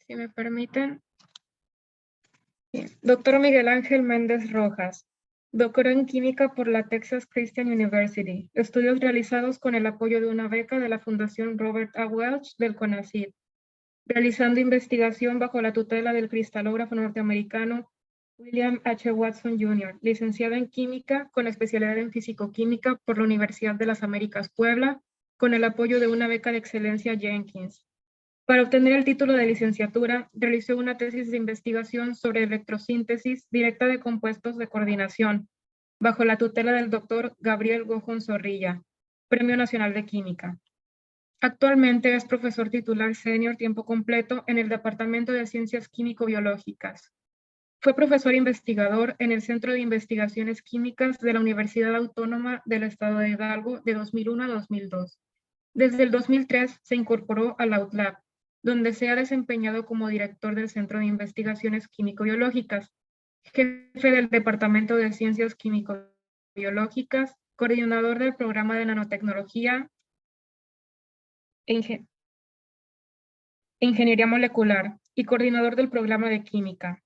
Si me permiten. Bien. Doctor Miguel Ángel Méndez Rojas, doctor en Química por la Texas Christian University. Estudios realizados con el apoyo de una beca de la Fundación Robert A. Welch del CONACYT. Realizando investigación bajo la tutela del cristalógrafo norteamericano William H. Watson Jr., licenciado en Química con especialidad en Físico-Química por la Universidad de las Américas Puebla, con el apoyo de una beca de excelencia Jenkins. Para obtener el título de licenciatura, realizó una tesis de investigación sobre electrosíntesis directa de compuestos de coordinación, bajo la tutela del doctor Gabriel Gojón Zorrilla, Premio Nacional de Química. Actualmente es profesor titular senior tiempo completo en el Departamento de Ciencias Químico-Biológicas. Fue profesor investigador en el Centro de Investigaciones Químicas de la Universidad Autónoma del Estado de Hidalgo de 2001 a 2002. Desde el 2003 se incorporó al OutLab, donde se ha desempeñado como director del Centro de Investigaciones Químico-Biológicas, jefe del Departamento de Ciencias Químico-Biológicas, coordinador del Programa de Nanotecnología e Ingeniería Molecular y coordinador del Programa de Química.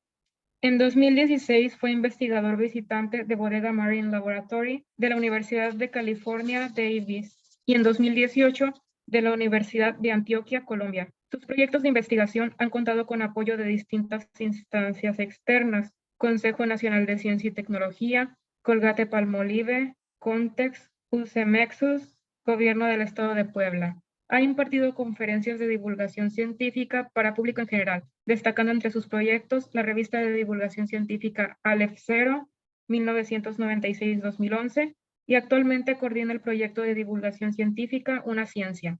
En 2016 fue investigador visitante de Bodega Marine Laboratory de la Universidad de California, Davis, y en 2018 de la Universidad de Antioquia, Colombia. Sus proyectos de investigación han contado con apoyo de distintas instancias externas: Consejo Nacional de Ciencia y Tecnología, Colgate-Palmolive, Context, UCMEXUS, Gobierno del Estado de Puebla. Ha impartido conferencias de divulgación científica para público en general, destacando entre sus proyectos la revista de divulgación científica Aleph Zero, 1996-2011, y actualmente coordina el proyecto de divulgación científica Una Ciencia.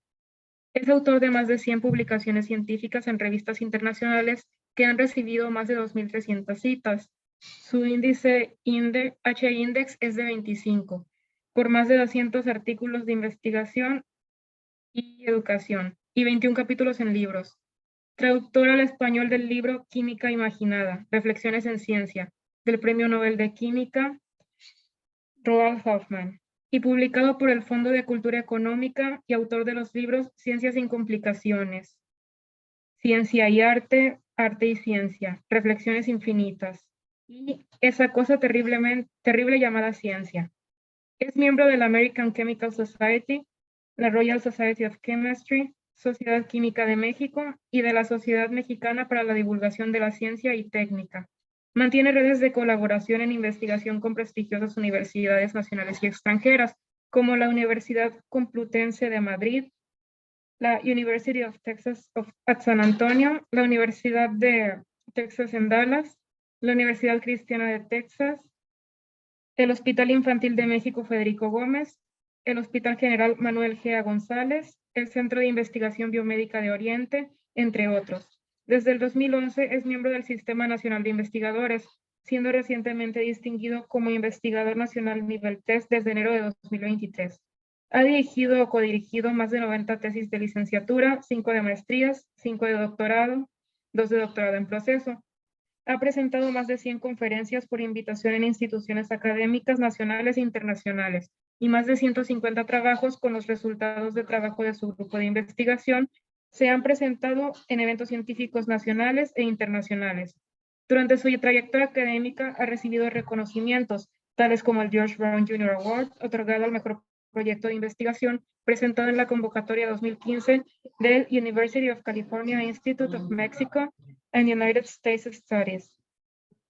Es autor de más de 100 publicaciones científicas en revistas internacionales que han recibido más de 2.300 citas. Su índice H-Index es de 25, por más de 200 artículos de investigación y educación, y 21 capítulos en libros. Traductor al español del libro Química Imaginada, Reflexiones en Ciencia, del Premio Nobel de Química Roald Hoffman, y publicado por el Fondo de Cultura Económica y autor de los libros Ciencia sin complicaciones, Ciencia y Arte, Arte y Ciencia, Reflexiones Infinitas, y Esa cosa terrible llamada ciencia. Es miembro de la American Chemical Society, la Royal Society of Chemistry, Sociedad Química de México y de la Sociedad Mexicana para la Divulgación de la Ciencia y Técnica. Mantiene redes de colaboración en investigación con prestigiosas universidades nacionales y extranjeras, como la Universidad Complutense de Madrid, la University of Texas at San Antonio, la Universidad de Texas en Dallas, la Universidad Cristiana de Texas, el Hospital Infantil de México Federico Gómez, el Hospital General Manuel G. González, el Centro de Investigación Biomédica de Oriente, entre otros. Desde el 2011 es miembro del Sistema Nacional de Investigadores, siendo recientemente distinguido como investigador nacional nivel 3 desde enero de 2023. Ha dirigido o codirigido más de 90 tesis de licenciatura, 5 de maestrías, 5 de doctorado, 2 de doctorado en proceso. Ha presentado más de 100 conferencias por invitación en instituciones académicas nacionales e internacionales y más de 150 trabajos con los resultados de trabajo de su grupo de investigación se han presentado en eventos científicos nacionales e internacionales. Durante su trayectoria académica ha recibido reconocimientos, tales como el George Brown Jr. Award, otorgado al mejor proyecto de investigación, presentado en la convocatoria 2015 del University of California Institute of Mexico and United States Studies.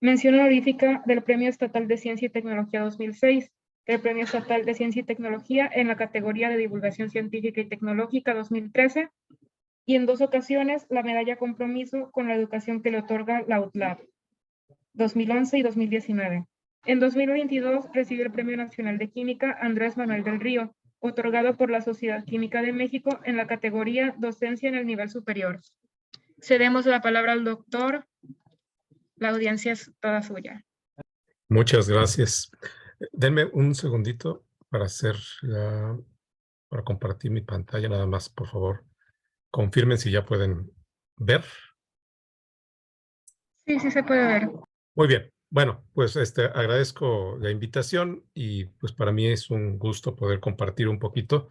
Mención honorífica del Premio Estatal de Ciencia y Tecnología 2006, el Premio Estatal de Ciencia y Tecnología en la categoría de Divulgación Científica y Tecnológica 2013, y en 2 ocasiones la Medalla Compromiso con la Educación que le otorga la OutLab, 2011 y 2019. En 2022 recibió el Premio Nacional de Química Andrés Manuel del Río, otorgado por la Sociedad Química de México en la categoría Docencia en el Nivel Superior. Cedemos la palabra al doctor. La audiencia es toda suya. Muchas gracias. Denme un segundito para para compartir mi pantalla nada más, por favor. Confirmen si ya pueden ver. Sí, sí se puede ver. Muy bien. Bueno, pues agradezco la invitación y pues para mí es un gusto poder compartir un poquito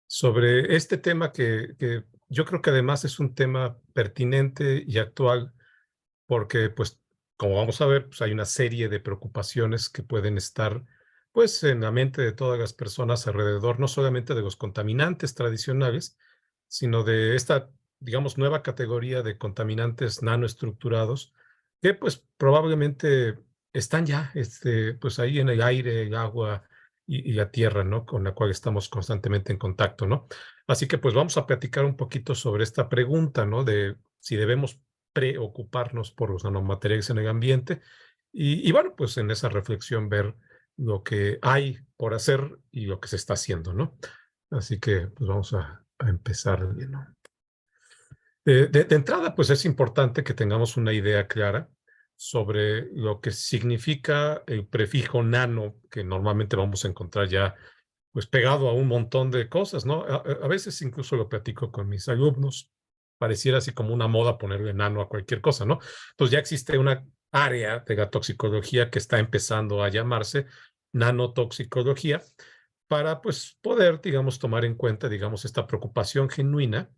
sobre este tema que yo creo que además es un tema pertinente y actual porque, pues, como vamos a ver, pues hay una serie de preocupaciones que pueden estar, pues, en la mente de todas las personas alrededor, no solamente de los contaminantes tradicionales, sino de esta, digamos, nueva categoría de contaminantes nanoestructurados que, pues, probablemente están ya, pues, ahí en el aire, el agua y la tierra, ¿no? Con la cual estamos constantemente en contacto, ¿no? Así que, pues, vamos a platicar un poquito sobre esta pregunta, ¿no? De si debemos preocuparnos por los nanomateriales en el ambiente y bueno, pues en esa reflexión ver lo que hay por hacer y lo que se está haciendo, ¿no? Así que pues vamos a empezar, ¿no? De entrada, pues es importante que tengamos una idea clara sobre lo que significa el prefijo nano, que normalmente vamos a encontrar ya pues pegado a un montón de cosas, ¿no? A veces incluso lo platico con mis alumnos, pareciera así como una moda ponerle nano a cualquier cosa, ¿no? Entonces ya existe una área de la toxicología que está empezando a llamarse nanotoxicología para pues poder, digamos, tomar en cuenta, digamos, esta preocupación genuina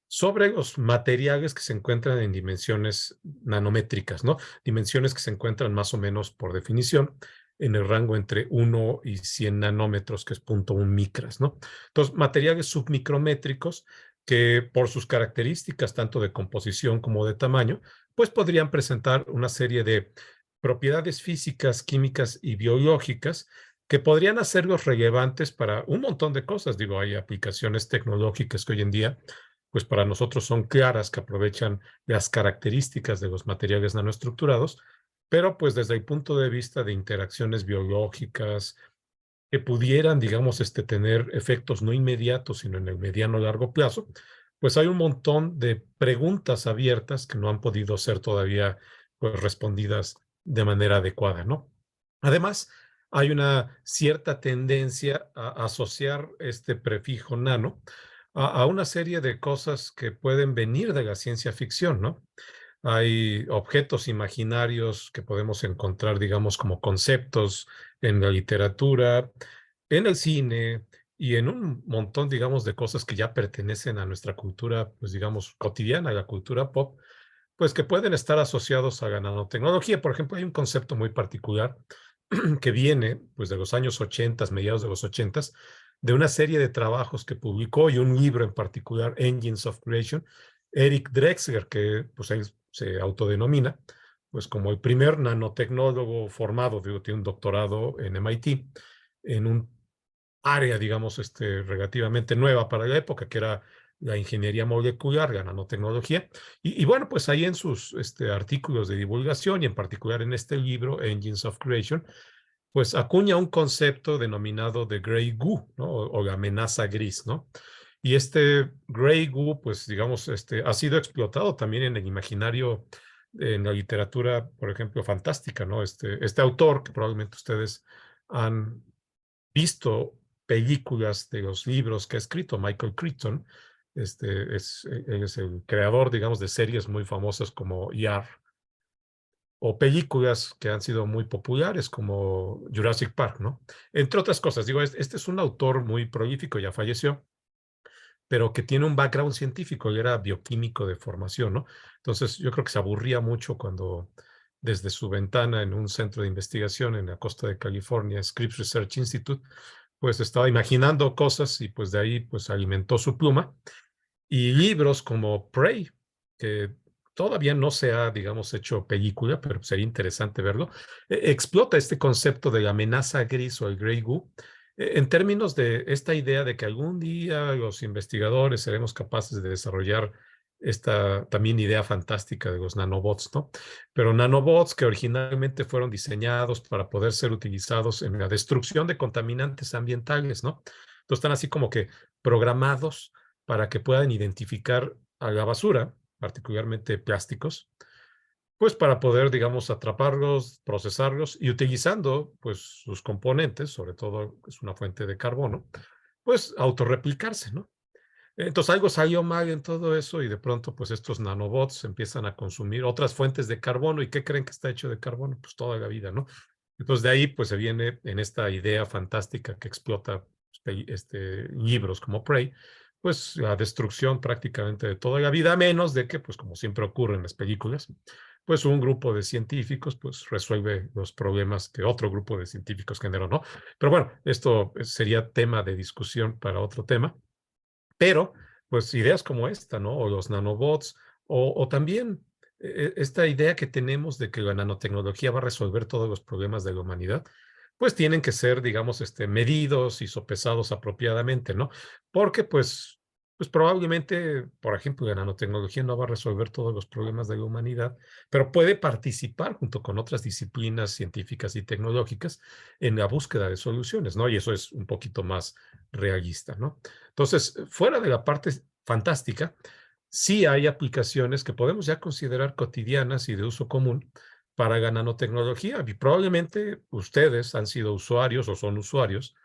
sobre los materiales que se encuentran en dimensiones nanométricas, ¿no? Dimensiones que se encuentran más o menos, por definición, en el rango entre 1 y 100 nanómetros, que es 0.1 micras, ¿no? Entonces, materiales submicrométricos que por sus características, tanto de composición como de tamaño, pues podrían presentar una serie de propiedades físicas, químicas y biológicas que podrían hacerlos relevantes para un montón de cosas. Digo, hay aplicaciones tecnológicas que hoy en día pues para nosotros son claras, que aprovechan las características de los materiales nanoestructurados, pero pues desde el punto de vista de interacciones biológicas que pudieran, digamos, tener efectos no inmediatos, sino en el mediano o largo plazo, pues hay un montón de preguntas abiertas que no han podido ser todavía pues, respondidas de manera adecuada, ¿no? Además, hay una cierta tendencia a asociar este prefijo nano a una serie de cosas que pueden venir de la ciencia ficción, ¿no? Hay objetos imaginarios que podemos encontrar, digamos, como conceptos en la literatura, en el cine y en un montón, digamos, de cosas que ya pertenecen a nuestra cultura, pues, digamos, cotidiana, a la cultura pop, pues, que pueden estar asociados a la nanotecnología. Por ejemplo, hay un concepto muy particular que viene, pues, de los años 80, mediados de los 80, de una serie de trabajos que publicó y un libro en particular, Engines of Creation, Eric Drexler, que, pues, él se autodenomina, pues, como el primer nanotecnólogo formado, digo, tiene un doctorado en MIT, en un área, digamos, relativamente nueva para la época, que era la ingeniería molecular, la nanotecnología. Y bueno, pues ahí en sus artículos de divulgación y en particular en este libro, Engines of Creation, pues acuña un concepto denominado de Grey Goo, ¿no? O la amenaza gris, ¿no? Y este Grey Goo, pues digamos, ha sido explotado también en el imaginario, en la literatura, por ejemplo, fantástica, ¿no? Este autor, que probablemente ustedes han visto películas de los libros que ha escrito Michael Crichton, él es el creador, digamos, de series muy famosas como ER, o películas que han sido muy populares como Jurassic Park, ¿no? Entre otras cosas, digo, este es un autor muy prolífico, ya falleció, pero que tiene un background científico, él era bioquímico de formación, ¿no? Entonces, yo creo que se aburría mucho cuando desde su ventana en un centro de investigación en la costa de California, Scripps Research Institute, pues estaba imaginando cosas y pues de ahí pues alimentó su pluma. Y libros como Prey, que todavía no se ha, digamos, hecho película, pero sería interesante verlo, explota este concepto de la amenaza gris o el Grey Goo, en términos de esta idea de que algún día los investigadores seremos capaces de desarrollar esta también idea fantástica de los nanobots, ¿no? Pero nanobots que originalmente fueron diseñados para poder ser utilizados en la destrucción de contaminantes ambientales, ¿no? Entonces están así como que programados para que puedan identificar a la basura, particularmente plásticos, pues para poder, digamos, atraparlos, procesarlos y utilizando, pues, sus componentes, sobre todo es una fuente de carbono, pues autorreplicarse, ¿no? Entonces algo salió mal en todo eso y de pronto, pues estos nanobots empiezan a consumir otras fuentes de carbono. ¿Y qué creen que está hecho de carbono? Pues toda la vida, ¿no? Entonces de ahí, pues se viene en esta idea fantástica que explota libros como Prey, pues la destrucción prácticamente de toda la vida, a menos de que, pues como siempre ocurre en las películas, pues un grupo de científicos pues resuelve los problemas que otro grupo de científicos generó, ¿no? Pero bueno, esto sería tema de discusión para otro tema. Pero, pues ideas como esta, ¿no? O los nanobots, o también esta idea que tenemos de que la nanotecnología va a resolver todos los problemas de la humanidad, pues tienen que ser, digamos, medidos y sopesados apropiadamente, ¿no? Porque, pues probablemente, por ejemplo, la nanotecnología no va a resolver todos los problemas de la humanidad, pero puede participar junto con otras disciplinas científicas y tecnológicas en la búsqueda de soluciones, ¿no? Y eso es un poquito más realista, ¿no? Entonces, fuera de la parte fantástica, sí hay aplicaciones que podemos ya considerar cotidianas y de uso común para la nanotecnología. Y probablemente ustedes han sido usuarios o son usuarios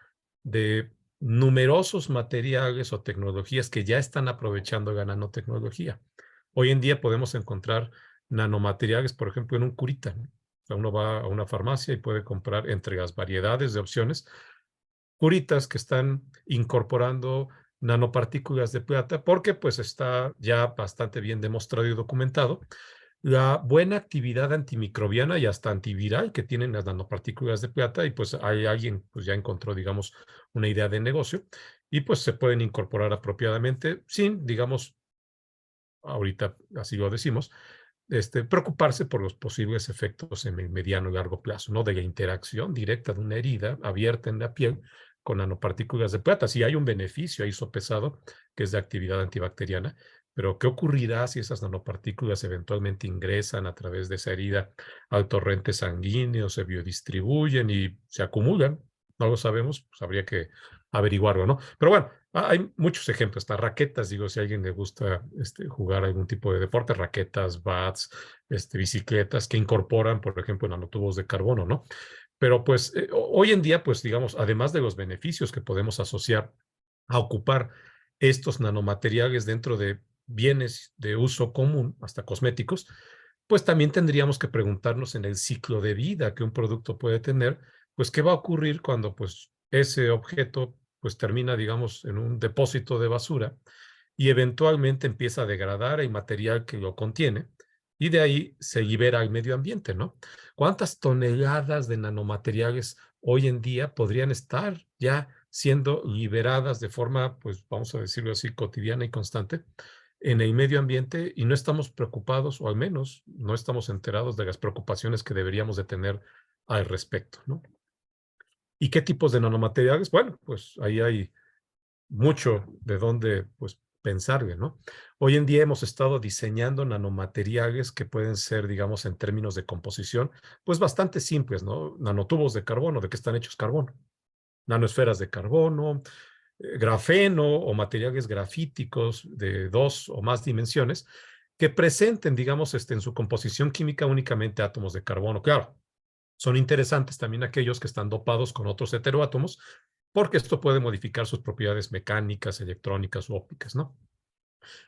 de numerosos materiales o tecnologías que ya están aprovechando la nanotecnología. Hoy en día podemos encontrar nanomateriales, por ejemplo, en un curita, ¿no? O sea, uno va a una farmacia y puede comprar entre las variedades de opciones curitas que están incorporando nanopartículas de plata, porque pues está ya bastante bien demostrado y documentado la buena actividad antimicrobiana y hasta antiviral que tienen las nanopartículas de plata, y pues hay alguien pues ya encontró, digamos, una idea de negocio y pues se pueden incorporar apropiadamente sin, digamos, ahorita así lo decimos, preocuparse por los posibles efectos en el mediano y largo plazo, ¿no? De la interacción directa de una herida abierta en la piel con nanopartículas de plata. Si hay un beneficio ahí sopesado, que es de actividad antibacteriana, pero ¿qué ocurrirá si esas nanopartículas eventualmente ingresan a través de esa herida al torrente sanguíneo, se biodistribuyen y se acumulan? No lo sabemos, pues habría que averiguarlo, ¿no? Pero bueno, hay muchos ejemplos, hasta raquetas, digo, si a alguien le gusta jugar algún tipo de deporte, raquetas, bats, bicicletas que incorporan, por ejemplo, nanotubos de carbono, ¿no? Pero pues hoy en día, pues digamos, además de los beneficios que podemos asociar a ocupar estos nanomateriales dentro de bienes de uso común, hasta cosméticos, pues también tendríamos que preguntarnos en el ciclo de vida que un producto puede tener, pues qué va a ocurrir cuando pues ese objeto pues termina, digamos, en un depósito de basura y eventualmente empieza a degradar el material que lo contiene y de ahí se libera al medio ambiente, ¿no? ¿Cuántas toneladas de nanomateriales hoy en día podrían estar ya siendo liberadas de forma, pues vamos a decirlo así, cotidiana y constante en el medio ambiente y no estamos preocupados, o al menos no estamos enterados de las preocupaciones que deberíamos de tener al respecto, ¿no? ¿Y qué tipos de nanomateriales? Bueno, pues ahí hay mucho de dónde pues pensarle, ¿no? Hoy en día hemos estado diseñando nanomateriales que pueden ser, digamos, en términos de composición, pues bastante simples, ¿no? Nanotubos de carbono, ¿de qué están hechos carbono? Nanosferas de carbono, grafeno o materiales grafíticos de 2 o más dimensiones que presenten, digamos, en su composición química únicamente átomos de carbono. Claro, son interesantes también aquellos que están dopados con otros heteroátomos, porque esto puede modificar sus propiedades mecánicas, electrónicas u ópticas, ¿no?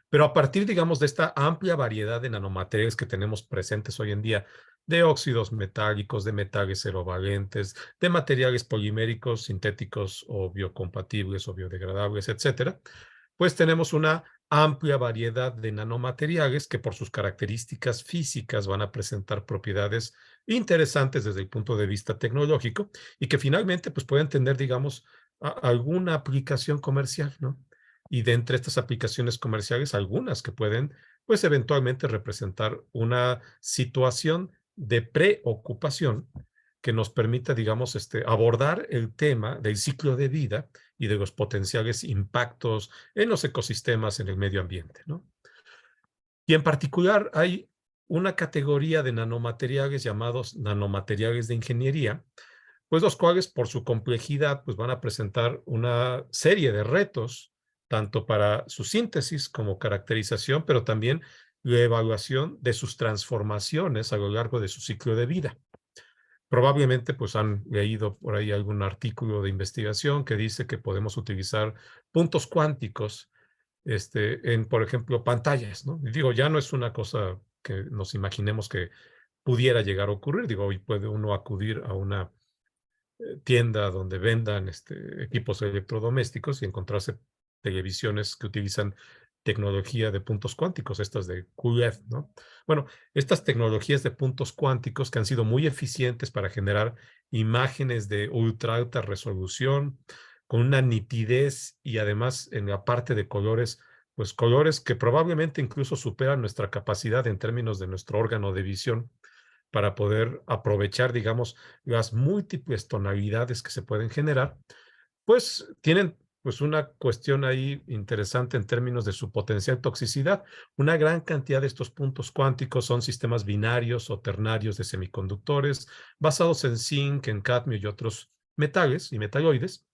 Pero a partir, digamos, de esta amplia variedad de nanomateriales que tenemos presentes hoy en día, de óxidos metálicos, de metales cerovalentes, de materiales poliméricos, sintéticos o biocompatibles o biodegradables, etcétera, pues tenemos una amplia variedad de nanomateriales que por sus características físicas van a presentar propiedades interesantes desde el punto de vista tecnológico y que finalmente pues pueden tener, digamos, alguna aplicación comercial, ¿no? Y de entre estas aplicaciones comerciales, algunas que pueden, pues eventualmente representar una situación de preocupación que nos permita, digamos, abordar el tema del ciclo de vida y de los potenciales impactos en los ecosistemas, en el medio ambiente, ¿no? Y en particular hay una categoría de nanomateriales llamados nanomateriales de ingeniería, pues los cuales por su complejidad pues van a presentar una serie de retos, tanto para su síntesis como caracterización, pero también la evaluación de sus transformaciones a lo largo de su ciclo de vida. Probablemente pues han leído por ahí algún artículo de investigación que dice que podemos utilizar puntos cuánticos en, por ejemplo, pantallas, ¿no? Y digo, ya no es una cosa que nos imaginemos que pudiera llegar a ocurrir. Digo, hoy puede uno acudir a una tienda donde vendan equipos electrodomésticos y encontrarse televisiones que utilizan tecnología de puntos cuánticos, estas de QLED, ¿no? Bueno, estas tecnologías de puntos cuánticos que han sido muy eficientes para generar imágenes de ultra alta resolución, con una nitidez y además en la parte de colores, pues colores que probablemente incluso superan nuestra capacidad en términos de nuestro órgano de visión para poder aprovechar, digamos, las múltiples tonalidades que se pueden generar, pues tienen pues una cuestión ahí interesante en términos de su potencial toxicidad. Una gran cantidad de estos puntos cuánticos son sistemas binarios o ternarios de semiconductores basados en zinc, en cadmio y otros metales y metaloides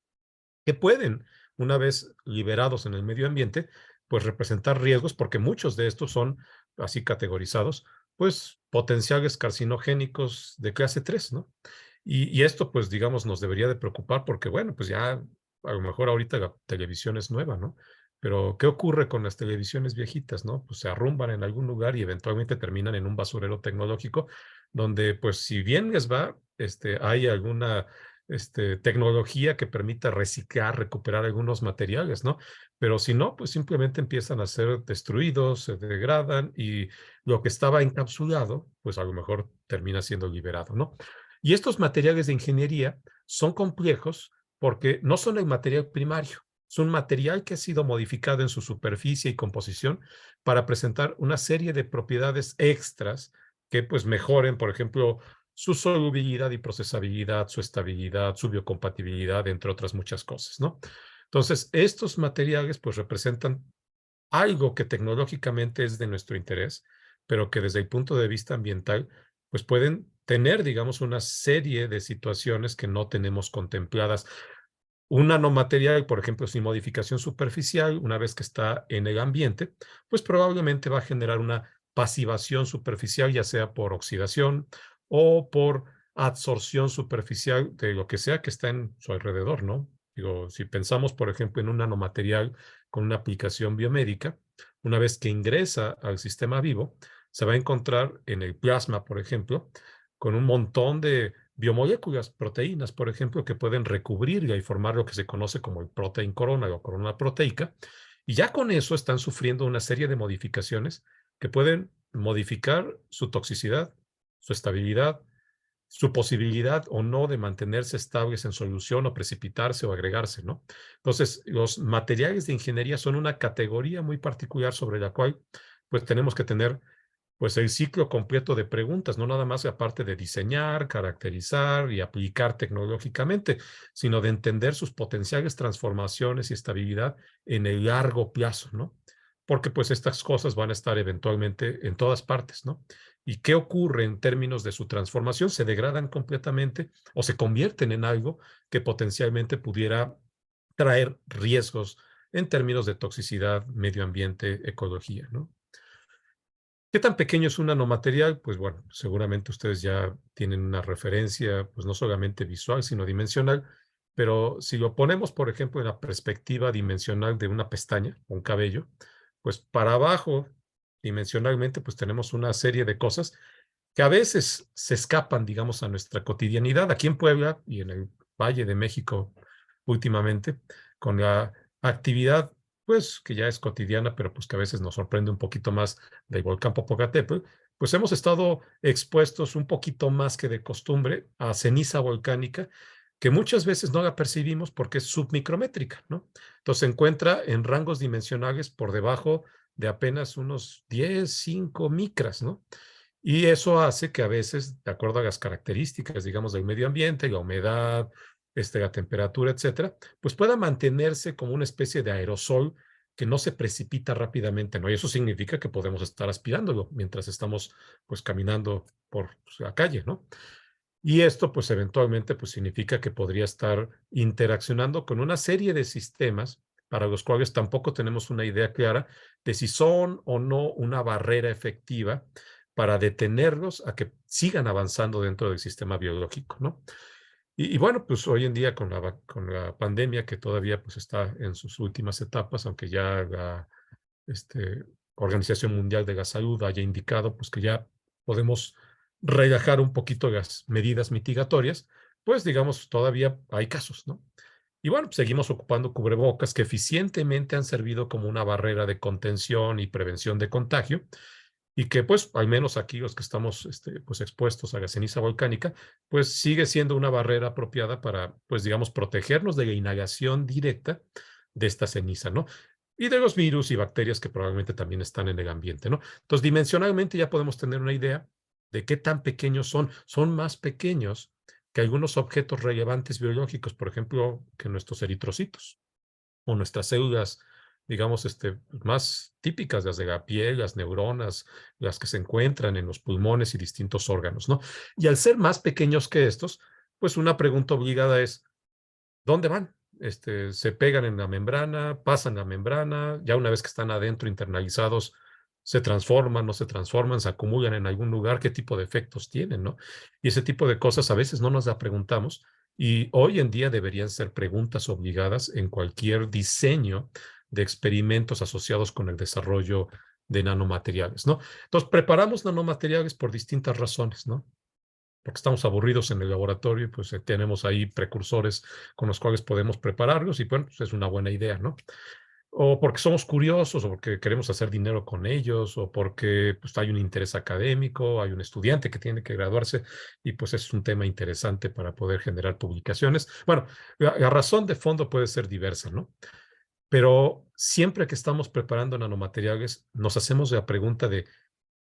que pueden, una vez liberados en el medio ambiente, pues representar riesgos porque muchos de estos son así categorizados, pues potenciales carcinogénicos de clase 3, ¿no? Y esto, pues, digamos, nos debería de preocupar porque, bueno, pues ya a lo mejor ahorita la televisión es nueva, ¿no? Pero, ¿qué ocurre con las televisiones viejitas, no? Pues se arrumban en algún lugar y eventualmente terminan en un basurero tecnológico donde, pues, si bien les va, hay alguna tecnología que permita reciclar, recuperar algunos materiales, ¿no? Pero si no, pues simplemente empiezan a ser destruidos, se degradan y lo que estaba encapsulado, pues a lo mejor termina siendo liberado, ¿no? Y estos materiales de ingeniería son complejos porque no son el material primario, es un material que ha sido modificado en su superficie y composición para presentar una serie de propiedades extras que pues mejoren, por ejemplo, su solubilidad y procesabilidad, su estabilidad, su biocompatibilidad, entre otras muchas cosas, ¿no? Entonces, estos materiales pues representan algo que tecnológicamente es de nuestro interés, pero que desde el punto de vista ambiental, pues pueden tener, digamos, una serie de situaciones que no tenemos contempladas. Un nanomaterial, por ejemplo, sin modificación superficial, una vez que está en el ambiente, pues probablemente va a generar una pasivación superficial, ya sea por oxidación o por absorción superficial de lo que sea que está en su alrededor, ¿no? Digo, si pensamos, por ejemplo, en un nanomaterial con una aplicación biomédica, una vez que ingresa al sistema vivo, se va a encontrar en el plasma, por ejemplo, con un montón de biomoléculas, proteínas, por ejemplo, que pueden recubrirla y formar lo que se conoce como el protein corona o corona proteica. Y ya con eso están sufriendo una serie de modificaciones que pueden modificar su toxicidad, su estabilidad, su posibilidad o no de mantenerse estables en solución o precipitarse o agregarse, ¿no? Entonces, los materiales de ingeniería son una categoría muy particular sobre la cual pues tenemos que tener pues el ciclo completo de preguntas, no nada más aparte de diseñar, caracterizar y aplicar tecnológicamente, sino de entender sus potenciales transformaciones y estabilidad en el largo plazo, ¿no? Porque pues estas cosas van a estar eventualmente en todas partes, ¿no? ¿Y qué ocurre en términos de su transformación? Se degradan completamente o se convierten en algo que potencialmente pudiera traer riesgos en términos de toxicidad, medio ambiente, ecología, ¿no? ¿Qué tan pequeño es un nanomaterial? Pues bueno, seguramente ustedes ya tienen una referencia, pues no solamente visual, sino dimensional, pero si lo ponemos, por ejemplo, en la perspectiva dimensional de una pestaña, un cabello, pues para abajo, dimensionalmente, pues tenemos una serie de cosas que a veces se escapan, digamos, a nuestra cotidianidad. Aquí en Puebla y en el Valle de México últimamente, con la actividad, pues que ya es cotidiana, pero pues que a veces nos sorprende un poquito más del volcán Popocatépetl, pues hemos estado expuestos un poquito más que de costumbre a ceniza volcánica, que muchas veces no la percibimos porque es submicrométrica, ¿no? Entonces se encuentra en rangos dimensionales por debajo de apenas unos 10, 5 micras, ¿no? Y eso hace que a veces, de acuerdo a las características, digamos, del medio ambiente, la humedad, la temperatura, etcétera, pues pueda mantenerse como una especie de aerosol que no se precipita rápidamente, ¿no? Y eso significa que podemos estar aspirándolo mientras estamos, pues, caminando por pues, la calle, ¿no? Y esto, pues, eventualmente, pues, significa que podría estar interaccionando con una serie de sistemas para los cuales tampoco tenemos una idea clara de si son o no una barrera efectiva para detenerlos a que sigan avanzando dentro del sistema biológico, ¿no? Y bueno, pues hoy en día con la pandemia que todavía pues está en sus últimas etapas, aunque ya la Organización Mundial de la Salud haya indicado pues que ya podemos relajar un poquito las medidas mitigatorias, pues digamos, todavía hay casos, ¿no? Y bueno, pues seguimos ocupando cubrebocas que eficientemente han servido como una barrera de contención y prevención de contagio y que pues al menos aquí los que estamos pues expuestos a la ceniza volcánica, pues sigue siendo una barrera apropiada para pues digamos protegernos de la inhalación directa de esta ceniza, ¿no? Y de los virus y bacterias que probablemente también están en el ambiente, ¿no? Entonces, dimensionalmente ya podemos tener una idea de qué tan pequeños son. Son más pequeños que algunos objetos relevantes biológicos, por ejemplo, que nuestros eritrocitos o nuestras células, digamos, más típicas, las de la piel, las neuronas, las que se encuentran en los pulmones y distintos órganos, ¿no? Y al ser más pequeños que estos, pues una pregunta obligada es, ¿dónde van? Se pegan en la membrana, pasan la membrana, ya una vez que están adentro internalizados, se transforman, no se transforman, se acumulan en algún lugar, qué tipo de efectos tienen, ¿no? Y ese tipo de cosas a veces no nos la preguntamos y hoy en día deberían ser preguntas obligadas en cualquier diseño de experimentos asociados con el desarrollo de nanomateriales, ¿no? Entonces, preparamos nanomateriales por distintas razones, ¿no? Porque estamos aburridos en el laboratorio, pues tenemos ahí precursores con los cuales podemos prepararlos y bueno, pues es una buena idea, ¿no? O porque somos curiosos, o porque queremos hacer dinero con ellos, o porque pues, hay un interés académico, hay un estudiante que tiene que graduarse y pues es un tema interesante para poder generar publicaciones. Bueno, la razón de fondo puede ser diversa, ¿no? Pero siempre que estamos preparando nanomateriales, nos hacemos la pregunta de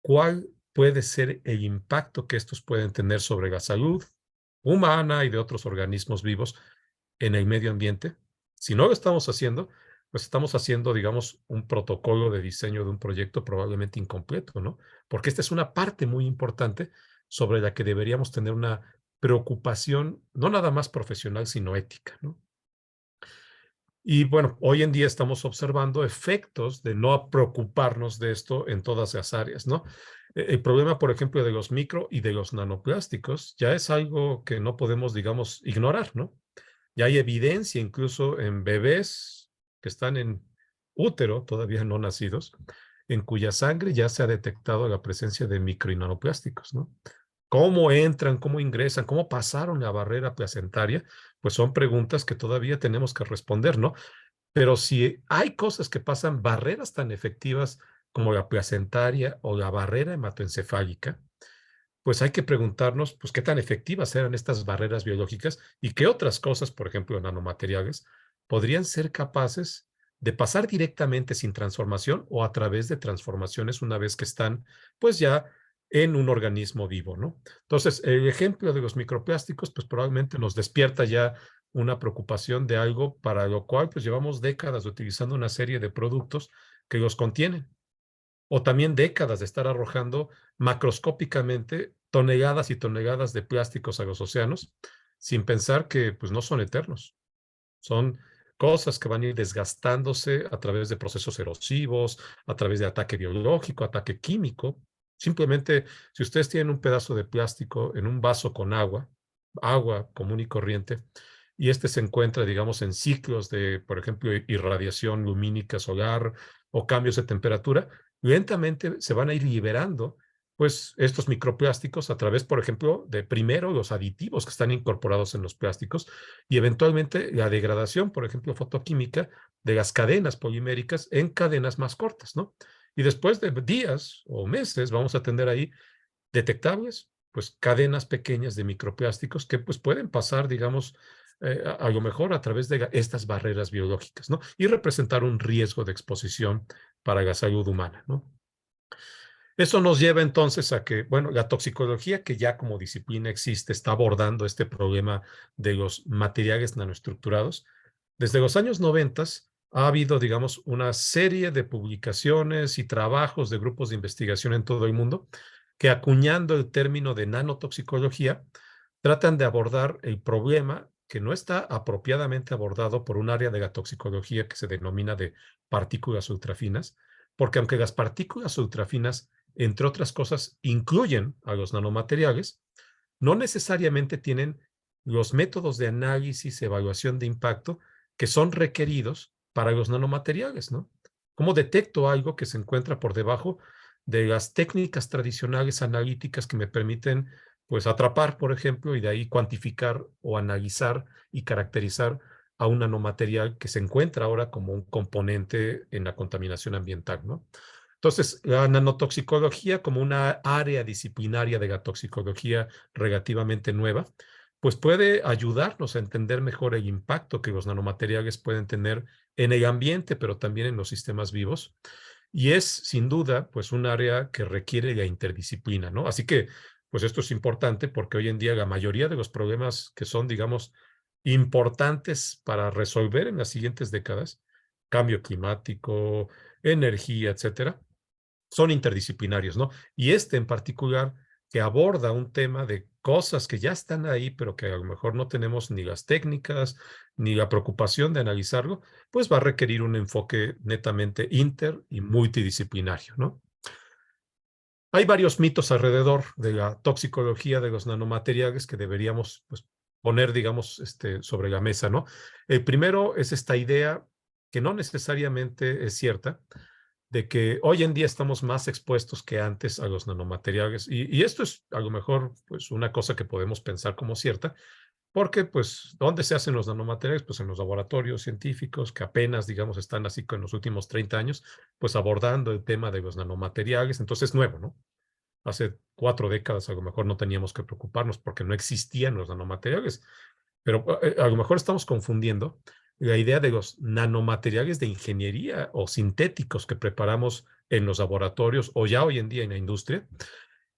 ¿cuál puede ser el impacto que estos pueden tener sobre la salud humana y de otros organismos vivos en el medio ambiente? Si no lo estamos haciendo, pues estamos haciendo, digamos, un protocolo de diseño de un proyecto probablemente incompleto, ¿no? Porque esta es una parte muy importante sobre la que deberíamos tener una preocupación, no nada más profesional, sino ética, ¿no? Y bueno, hoy en día estamos observando efectos de no preocuparnos de esto en todas las áreas, ¿no? El problema, por ejemplo, de los micro y de los nanoplásticos ya es algo que no podemos, digamos, ignorar, ¿no? Ya hay evidencia incluso en bebés que están en útero, todavía no nacidos, en cuya sangre ya se ha detectado la presencia de micro y nanoplásticos, ¿no? ¿Cómo entran, cómo ingresan, cómo pasaron la barrera placentaria? Pues son preguntas que todavía tenemos que responder, ¿no? Pero si hay cosas que pasan barreras tan efectivas como la placentaria o la barrera hematoencefálica, pues hay que preguntarnos, pues, qué tan efectivas eran estas barreras biológicas y qué otras cosas, por ejemplo, nanomateriales, podrían ser capaces de pasar directamente sin transformación o a través de transformaciones una vez que están, pues, ya en un organismo vivo, ¿no? Entonces, el ejemplo de los microplásticos, pues, probablemente nos despierta ya una preocupación de algo para lo cual, pues, llevamos décadas utilizando una serie de productos que los contienen o también décadas de estar arrojando macroscópicamente toneladas y toneladas de plásticos a los océanos, sin pensar que pues no son eternos. Son cosas que van a ir desgastándose a través de procesos erosivos, a través de ataque biológico, ataque químico. Simplemente, si ustedes tienen un pedazo de plástico en un vaso con agua, agua común y corriente, y se encuentra, digamos, en ciclos de, por ejemplo, irradiación lumínica solar o cambios de temperatura, lentamente se van a ir liberando, pues, estos microplásticos a través, por ejemplo, de primero los aditivos que están incorporados en los plásticos y eventualmente la degradación, por ejemplo, fotoquímica de las cadenas poliméricas en cadenas más cortas, ¿no? Y después de días o meses vamos a tener ahí detectables, pues cadenas pequeñas de microplásticos que pues pueden pasar, digamos, a lo mejor a través de estas barreras biológicas, ¿no? Y representar un riesgo de exposición para la salud humana, ¿no? Eso nos lleva entonces a que, bueno, la toxicología que ya como disciplina existe, está abordando este problema de los materiales nanoestructurados. Desde los años 90 ha habido, digamos, una serie de publicaciones y trabajos de grupos de investigación en todo el mundo que acuñando el término de nanotoxicología, tratan de abordar el problema que no está apropiadamente abordado por un área de la toxicología que se denomina de partículas ultrafinas, porque aunque las partículas ultrafinas entre otras cosas, incluyen a los nanomateriales, no necesariamente tienen los métodos de análisis, evaluación de impacto que son requeridos para los nanomateriales, ¿no? ¿Cómo detecto algo que se encuentra por debajo de las técnicas tradicionales analíticas que me permiten, pues, atrapar, por ejemplo, y de ahí cuantificar o analizar y caracterizar a un nanomaterial que se encuentra ahora como un componente en la contaminación ambiental, ¿no? Entonces, la nanotoxicología como una área disciplinaria de la toxicología relativamente nueva, pues puede ayudarnos a entender mejor el impacto que los nanomateriales pueden tener en el ambiente, pero también en los sistemas vivos. Y es, sin duda, pues un área que requiere la interdisciplina, ¿no? Así que, pues esto es importante porque hoy en día la mayoría de los problemas que son, digamos, importantes para resolver en las siguientes décadas, cambio climático, energía, etcétera, son interdisciplinarios, ¿no? Y este en particular, que aborda un tema de cosas que ya están ahí, pero que a lo mejor no tenemos ni las técnicas ni la preocupación de analizarlo, pues va a requerir un enfoque netamente inter y multidisciplinario, ¿no? Hay varios mitos alrededor de la toxicología de los nanomateriales que deberíamos, pues, poner, digamos, sobre la mesa, ¿no? El primero es esta idea que no necesariamente es cierta, de que hoy en día estamos más expuestos que antes a los nanomateriales. Y esto es a lo mejor pues una cosa que podemos pensar como cierta, porque pues ¿dónde se hacen los nanomateriales? Pues en los laboratorios científicos que apenas, digamos, están así con los últimos 30 años, pues abordando el tema de los nanomateriales. Entonces es nuevo, ¿no? Hace 4 décadas a lo mejor no teníamos que preocuparnos porque no existían los nanomateriales. Pero a lo mejor estamos confundiendo la idea de los nanomateriales de ingeniería o sintéticos que preparamos en los laboratorios o ya hoy en día en la industria,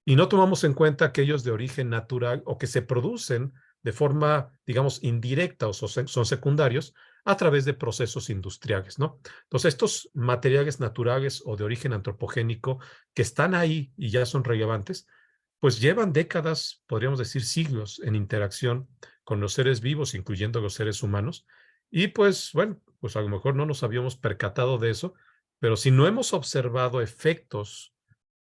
y no tomamos en cuenta aquellos de origen natural o que se producen de forma, digamos, indirecta o son secundarios a través de procesos industriales, ¿no? Entonces, estos materiales naturales o de origen antropogénico que están ahí y ya son relevantes, pues llevan décadas, podríamos decir siglos, en interacción con los seres vivos, incluyendo los seres humanos. Y pues, bueno, pues a lo mejor no nos habíamos percatado de eso, pero si no hemos observado efectos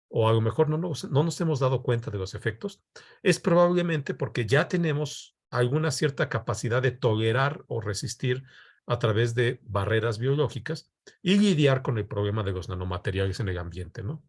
o a lo mejor no nos hemos dado cuenta de los efectos, es probablemente porque ya tenemos alguna cierta capacidad de tolerar o resistir a través de barreras biológicas y lidiar con el problema de los nanomateriales en el ambiente, ¿no?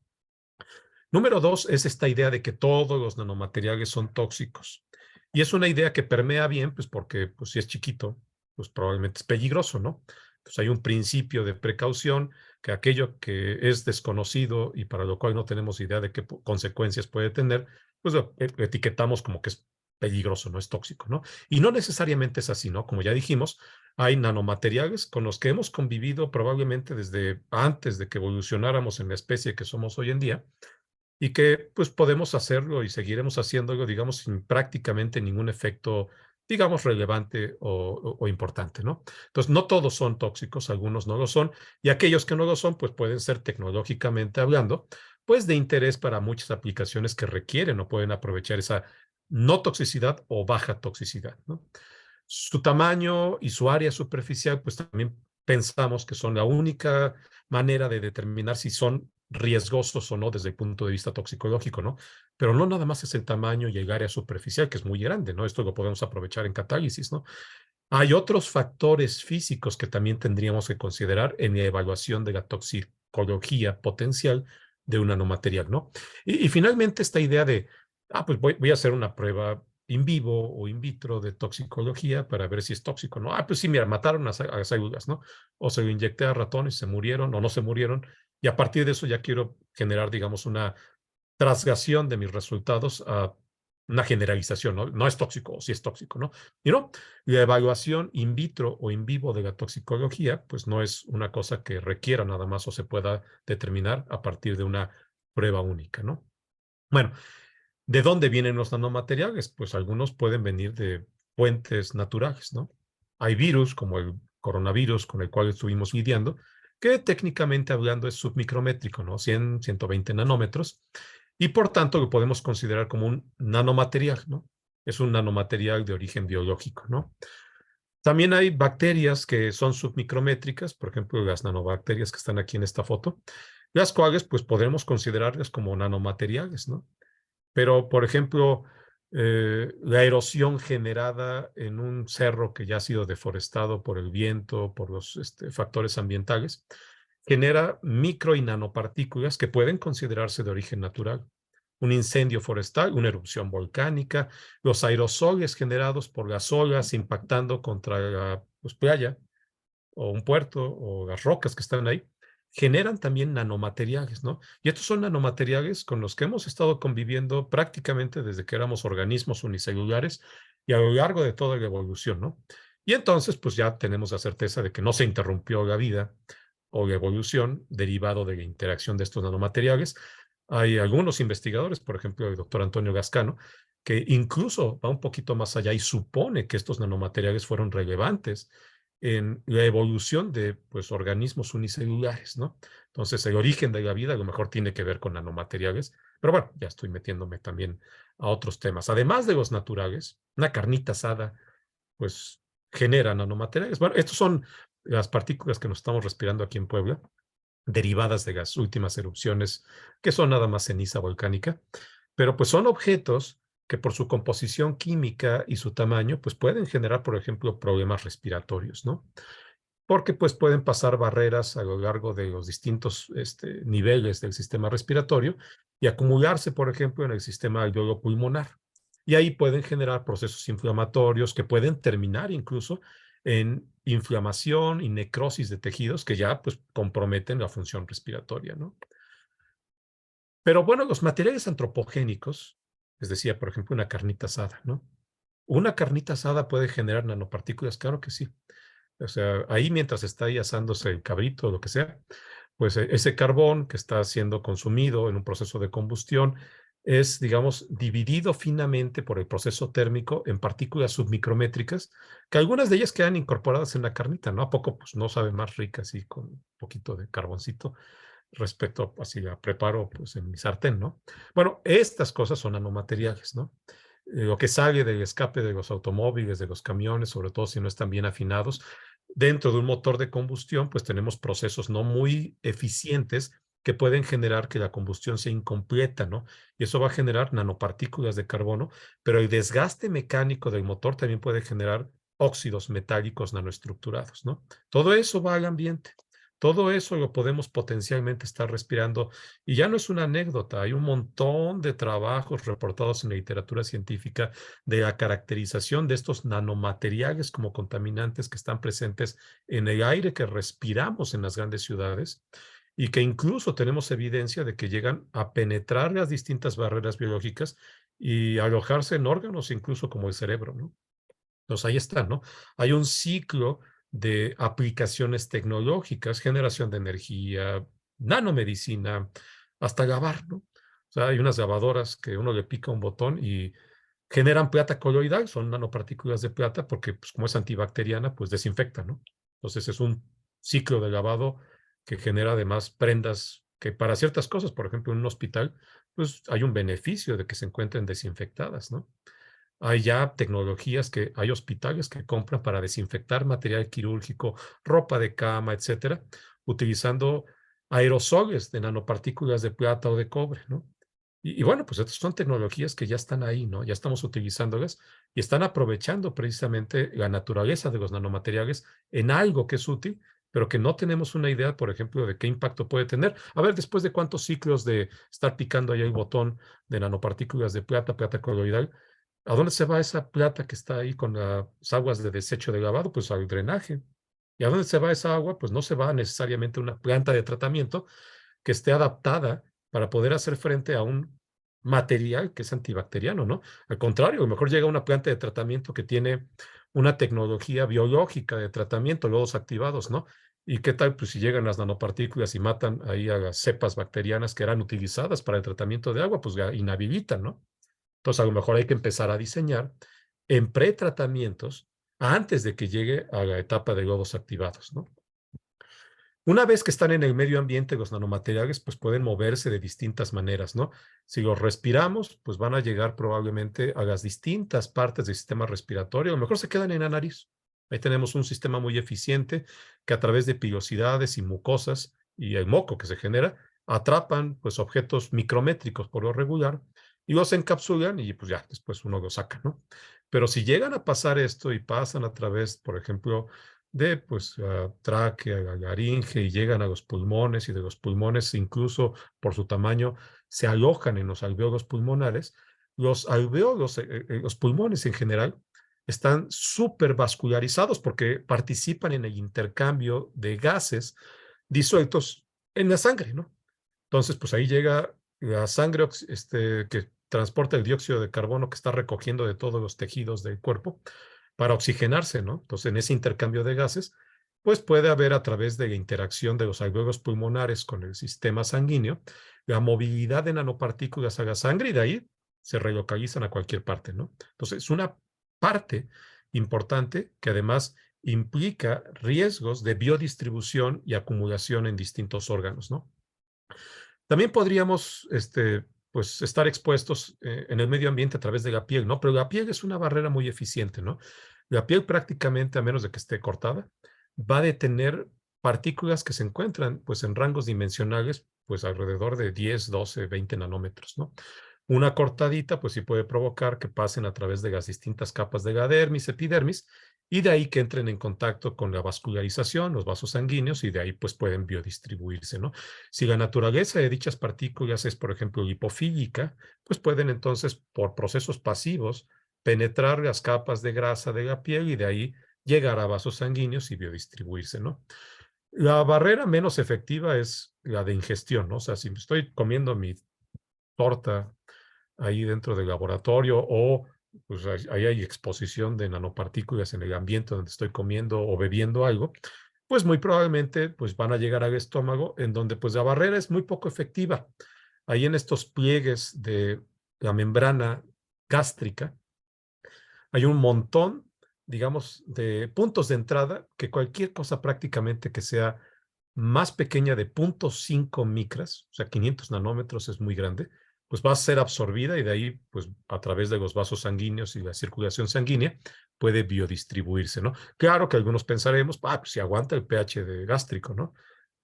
Número dos es esta idea de que todos los nanomateriales son tóxicos. Y es una idea que permea bien, pues porque pues, si es chiquito, pues probablemente es peligroso, ¿no? Entonces hay un principio de precaución, que aquello que es desconocido y para lo cual no tenemos idea de qué consecuencias puede tener, pues lo etiquetamos como que es peligroso, no es tóxico, ¿no? Y no necesariamente es así, ¿no? Como ya dijimos, hay nanomateriales con los que hemos convivido probablemente desde antes de que evolucionáramos en la especie que somos hoy en día, y que pues podemos hacerlo y seguiremos haciéndolo, digamos, sin prácticamente ningún efecto, digamos, relevante o importante, ¿no? Entonces, no todos son tóxicos, algunos no lo son, y aquellos que no lo son, pues pueden ser tecnológicamente hablando, pues de interés para muchas aplicaciones que requieren o pueden aprovechar esa no toxicidad o baja toxicidad, ¿no? Su tamaño y su área superficial, pues también pensamos que son la única manera de determinar si son riesgosos o no desde el punto de vista toxicológico, ¿no? Pero no nada más es el tamaño y el área superficial, que es muy grande, ¿no? Esto lo podemos aprovechar en catálisis, ¿no? Hay otros factores físicos que también tendríamos que considerar en la evaluación de la toxicología potencial de un nanomaterial, ¿no? Y finalmente esta idea de, pues voy a hacer una prueba in vivo o in vitro de toxicología para ver si es tóxico, ¿no? Pues sí, mira, mataron a células, ¿no? O se lo inyecté a ratones, se murieron o no se murieron, y a partir de eso ya quiero generar, digamos, una traslación de mis resultados a una generalización, ¿no? No es tóxico o sí es tóxico, ¿no? Y no, la evaluación in vitro o in vivo de la toxicología, pues no es una cosa que requiera nada más o se pueda determinar a partir de una prueba única, ¿no? Bueno, ¿de dónde vienen los nanomateriales? Pues algunos pueden venir de fuentes naturales, ¿no? Hay virus como el coronavirus con el cual estuvimos lidiando, que técnicamente hablando es submicrométrico, ¿no? 100, 120 nanómetros, y por tanto lo podemos considerar como un nanomaterial, ¿no? Es un nanomaterial de origen biológico, ¿no? También hay bacterias que son submicrométricas, por ejemplo, las nanobacterias que están aquí en esta foto, las cuales pues podemos considerarlas como nanomateriales, ¿no? Pero, por ejemplo, la erosión generada en un cerro que ya ha sido deforestado por el viento, por los factores ambientales, genera micro y nanopartículas que pueden considerarse de origen natural. Un incendio forestal, una erupción volcánica, los aerosoles generados por las olas impactando contra pues, playa o un puerto o las rocas que están ahí, generan también nanomateriales, ¿no? Y estos son nanomateriales con los que hemos estado conviviendo prácticamente desde que éramos organismos unicelulares y a lo largo de toda la evolución, ¿no? Y entonces, pues ya tenemos la certeza de que no se interrumpió la vida o la evolución derivado de la interacción de estos nanomateriales. Hay algunos investigadores, por ejemplo, el doctor Antonio Gascano, que incluso va un poquito más allá y supone que estos nanomateriales fueron relevantes en la evolución de pues, organismos unicelulares, ¿no? Entonces, el origen de la vida a lo mejor tiene que ver con nanomateriales, pero bueno, ya estoy metiéndome también a otros temas. Además de los naturales, una carnita asada, pues, genera nanomateriales. Bueno, estos son las partículas que nos estamos respirando aquí en Puebla, derivadas de las últimas erupciones, que son nada más ceniza volcánica, pero pues son objetos que por su composición química y su tamaño, pues pueden generar, por ejemplo, problemas respiratorios, ¿no? Porque pues pueden pasar barreras a lo largo de los distintos niveles del sistema respiratorio y acumularse, por ejemplo, en el sistema alveolo pulmonar. Y ahí pueden generar procesos inflamatorios que pueden terminar incluso en inflamación y necrosis de tejidos que ya pues comprometen la función respiratoria, ¿no? Pero bueno, los materiales antropogénicos, les decía, por ejemplo, una carnita asada, ¿no? Una carnita asada puede generar nanopartículas, claro que sí. O sea, ahí mientras está ahí asándose el cabrito o lo que sea, pues ese carbón que está siendo consumido en un proceso de combustión es, digamos, dividido finamente por el proceso térmico en partículas submicrométricas, que algunas de ellas quedan incorporadas en la carnita, ¿no? ¿A poco pues no sabe más rica así con un poquito de carboncito respecto, así la preparo pues en mi sartén, ¿no? Bueno, estas cosas son nanomateriales, ¿no? Lo que sale del escape de los automóviles, de los camiones, sobre todo si no están bien afinados, dentro de un motor de combustión, pues tenemos procesos no muy eficientes que pueden generar que la combustión sea incompleta, ¿no? Y eso va a generar nanopartículas de carbono, pero el desgaste mecánico del motor también puede generar óxidos metálicos nanoestructurados, ¿no? Todo eso va al ambiente. Todo eso lo podemos potencialmente estar respirando y ya no es una anécdota, hay un montón de trabajos reportados en la literatura científica de la caracterización de estos nanomateriales como contaminantes que están presentes en el aire que respiramos en las grandes ciudades y que incluso tenemos evidencia de que llegan a penetrar las distintas barreras biológicas y alojarse en órganos incluso como el cerebro, ¿no? Entonces ahí está, ¿no? Hay un ciclo de aplicaciones tecnológicas, generación de energía, nanomedicina, hasta lavar, ¿no? O sea, hay unas lavadoras que uno le pica un botón y generan plata coloidal, son nanopartículas de plata, porque pues, como es antibacteriana, pues desinfecta, ¿no? Entonces es un ciclo de lavado que genera además prendas que para ciertas cosas, por ejemplo, en un hospital, pues hay un beneficio de que se encuentren desinfectadas, ¿no? Hay ya tecnologías que hay hospitales que compran para desinfectar material quirúrgico, ropa de cama, etcétera, utilizando aerosoles de nanopartículas de plata o de cobre, ¿no? Y bueno, pues estas son tecnologías que ya están ahí, ¿no? Ya estamos utilizándolas y están aprovechando precisamente la naturaleza de los nanomateriales en algo que es útil, pero que no tenemos una idea, por ejemplo, de qué impacto puede tener. A ver, después de cuántos ciclos de estar picando ahí el botón de nanopartículas de plata, plata coloidal, ¿a dónde se va esa plata que está ahí con las aguas de desecho de lavado? Pues al drenaje. ¿Y a dónde se va esa agua? Pues no se va necesariamente a una planta de tratamiento que esté adaptada para poder hacer frente a un material que es antibacteriano, ¿no? Al contrario, a lo mejor llega una planta de tratamiento que tiene una tecnología biológica de tratamiento, lodos activados, ¿no? ¿Y qué tal pues, si llegan las nanopartículas y matan ahí a las cepas bacterianas que eran utilizadas para el tratamiento de agua? Pues ya inhabilitan, ¿no? Entonces, a lo mejor hay que empezar a diseñar en pretratamientos antes de que llegue a la etapa de globos activados, ¿no? Una vez que están en el medio ambiente, los nanomateriales pues pueden moverse de distintas maneras, ¿no? Si los respiramos, pues van a llegar probablemente a las distintas partes del sistema respiratorio, a lo mejor se quedan en la nariz. Ahí tenemos un sistema muy eficiente que a través de pilosidades y mucosas y el moco que se genera, atrapan pues objetos micrométricos por lo regular y los encapsulan y pues ya, después uno los saca, ¿no? Pero si llegan a pasar esto y pasan a través, por ejemplo, de pues tráquea, la laringe y llegan a los pulmones y de los pulmones incluso por su tamaño se alojan en los alvéolos pulmonares. Los alvéolos, los pulmones en general, están súper vascularizados porque participan en el intercambio de gases disueltos en la sangre, ¿no? Entonces, pues ahí llega la sangre que transporta el dióxido de carbono que está recogiendo de todos los tejidos del cuerpo para oxigenarse, ¿no? Entonces, en ese intercambio de gases, pues puede haber a través de la interacción de los alvéolos pulmonares con el sistema sanguíneo, la movilidad de nanopartículas a la sangre y de ahí se relocalizan a cualquier parte, ¿no? Entonces, es una parte importante que además implica riesgos de biodistribución y acumulación en distintos órganos, ¿no? También podríamos, pues, estar expuestos en el medio ambiente a través de la piel, ¿no? Pero la piel es una barrera muy eficiente, ¿no? La piel prácticamente, a menos de que esté cortada, va a detener partículas que se encuentran, pues, en rangos dimensionales, pues, alrededor de 10, 12, 20 nanómetros, ¿no? Una cortadita, pues sí puede provocar que pasen a través de las distintas capas de la dermis, epidermis, y de ahí que entren en contacto con la vascularización, los vasos sanguíneos, y de ahí pues pueden biodistribuirse, ¿no? Si la naturaleza de dichas partículas es, por ejemplo, lipofílica, pues pueden entonces, por procesos pasivos, penetrar las capas de grasa de la piel y de ahí llegar a vasos sanguíneos y biodistribuirse, ¿no? La barrera menos efectiva es la de ingestión, ¿no? O sea, si me estoy comiendo mi torta ahí dentro del laboratorio o pues ahí hay exposición de nanopartículas en el ambiente donde estoy comiendo o bebiendo algo, pues muy probablemente pues van a llegar al estómago en donde pues la barrera es muy poco efectiva. Ahí en estos pliegues de la membrana gástrica hay un montón, digamos, de puntos de entrada que cualquier cosa prácticamente que sea más pequeña de 0.5 micras, o sea, 500 nanómetros es muy grande, pues va a ser absorbida y de ahí, pues a través de los vasos sanguíneos y la circulación sanguínea, puede biodistribuirse, ¿no? Claro que algunos pensaremos, pues si aguanta el pH de gástrico, ¿no?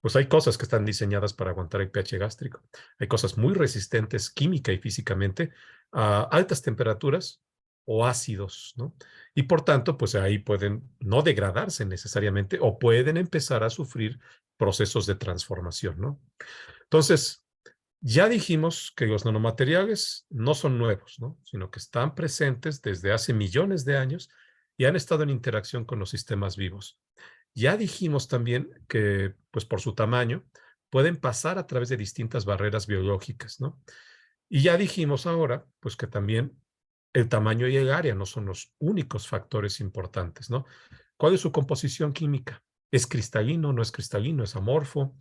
Pues hay cosas que están diseñadas para aguantar el pH gástrico. Hay cosas muy resistentes química y físicamente a altas temperaturas o ácidos, ¿no? Y por tanto, pues ahí pueden no degradarse necesariamente o pueden empezar a sufrir procesos de transformación, ¿no? Entonces, ya dijimos que los nanomateriales no son nuevos, ¿no? Sino que están presentes desde hace millones de años y han estado en interacción con los sistemas vivos. Ya dijimos también que, pues por su tamaño, pueden pasar a través de distintas barreras biológicas, ¿no? Y ya dijimos ahora, pues que también el tamaño y el área no son los únicos factores importantes, ¿no? ¿Cuál es su composición química? ¿Es cristalino, no es cristalino, es amorfo?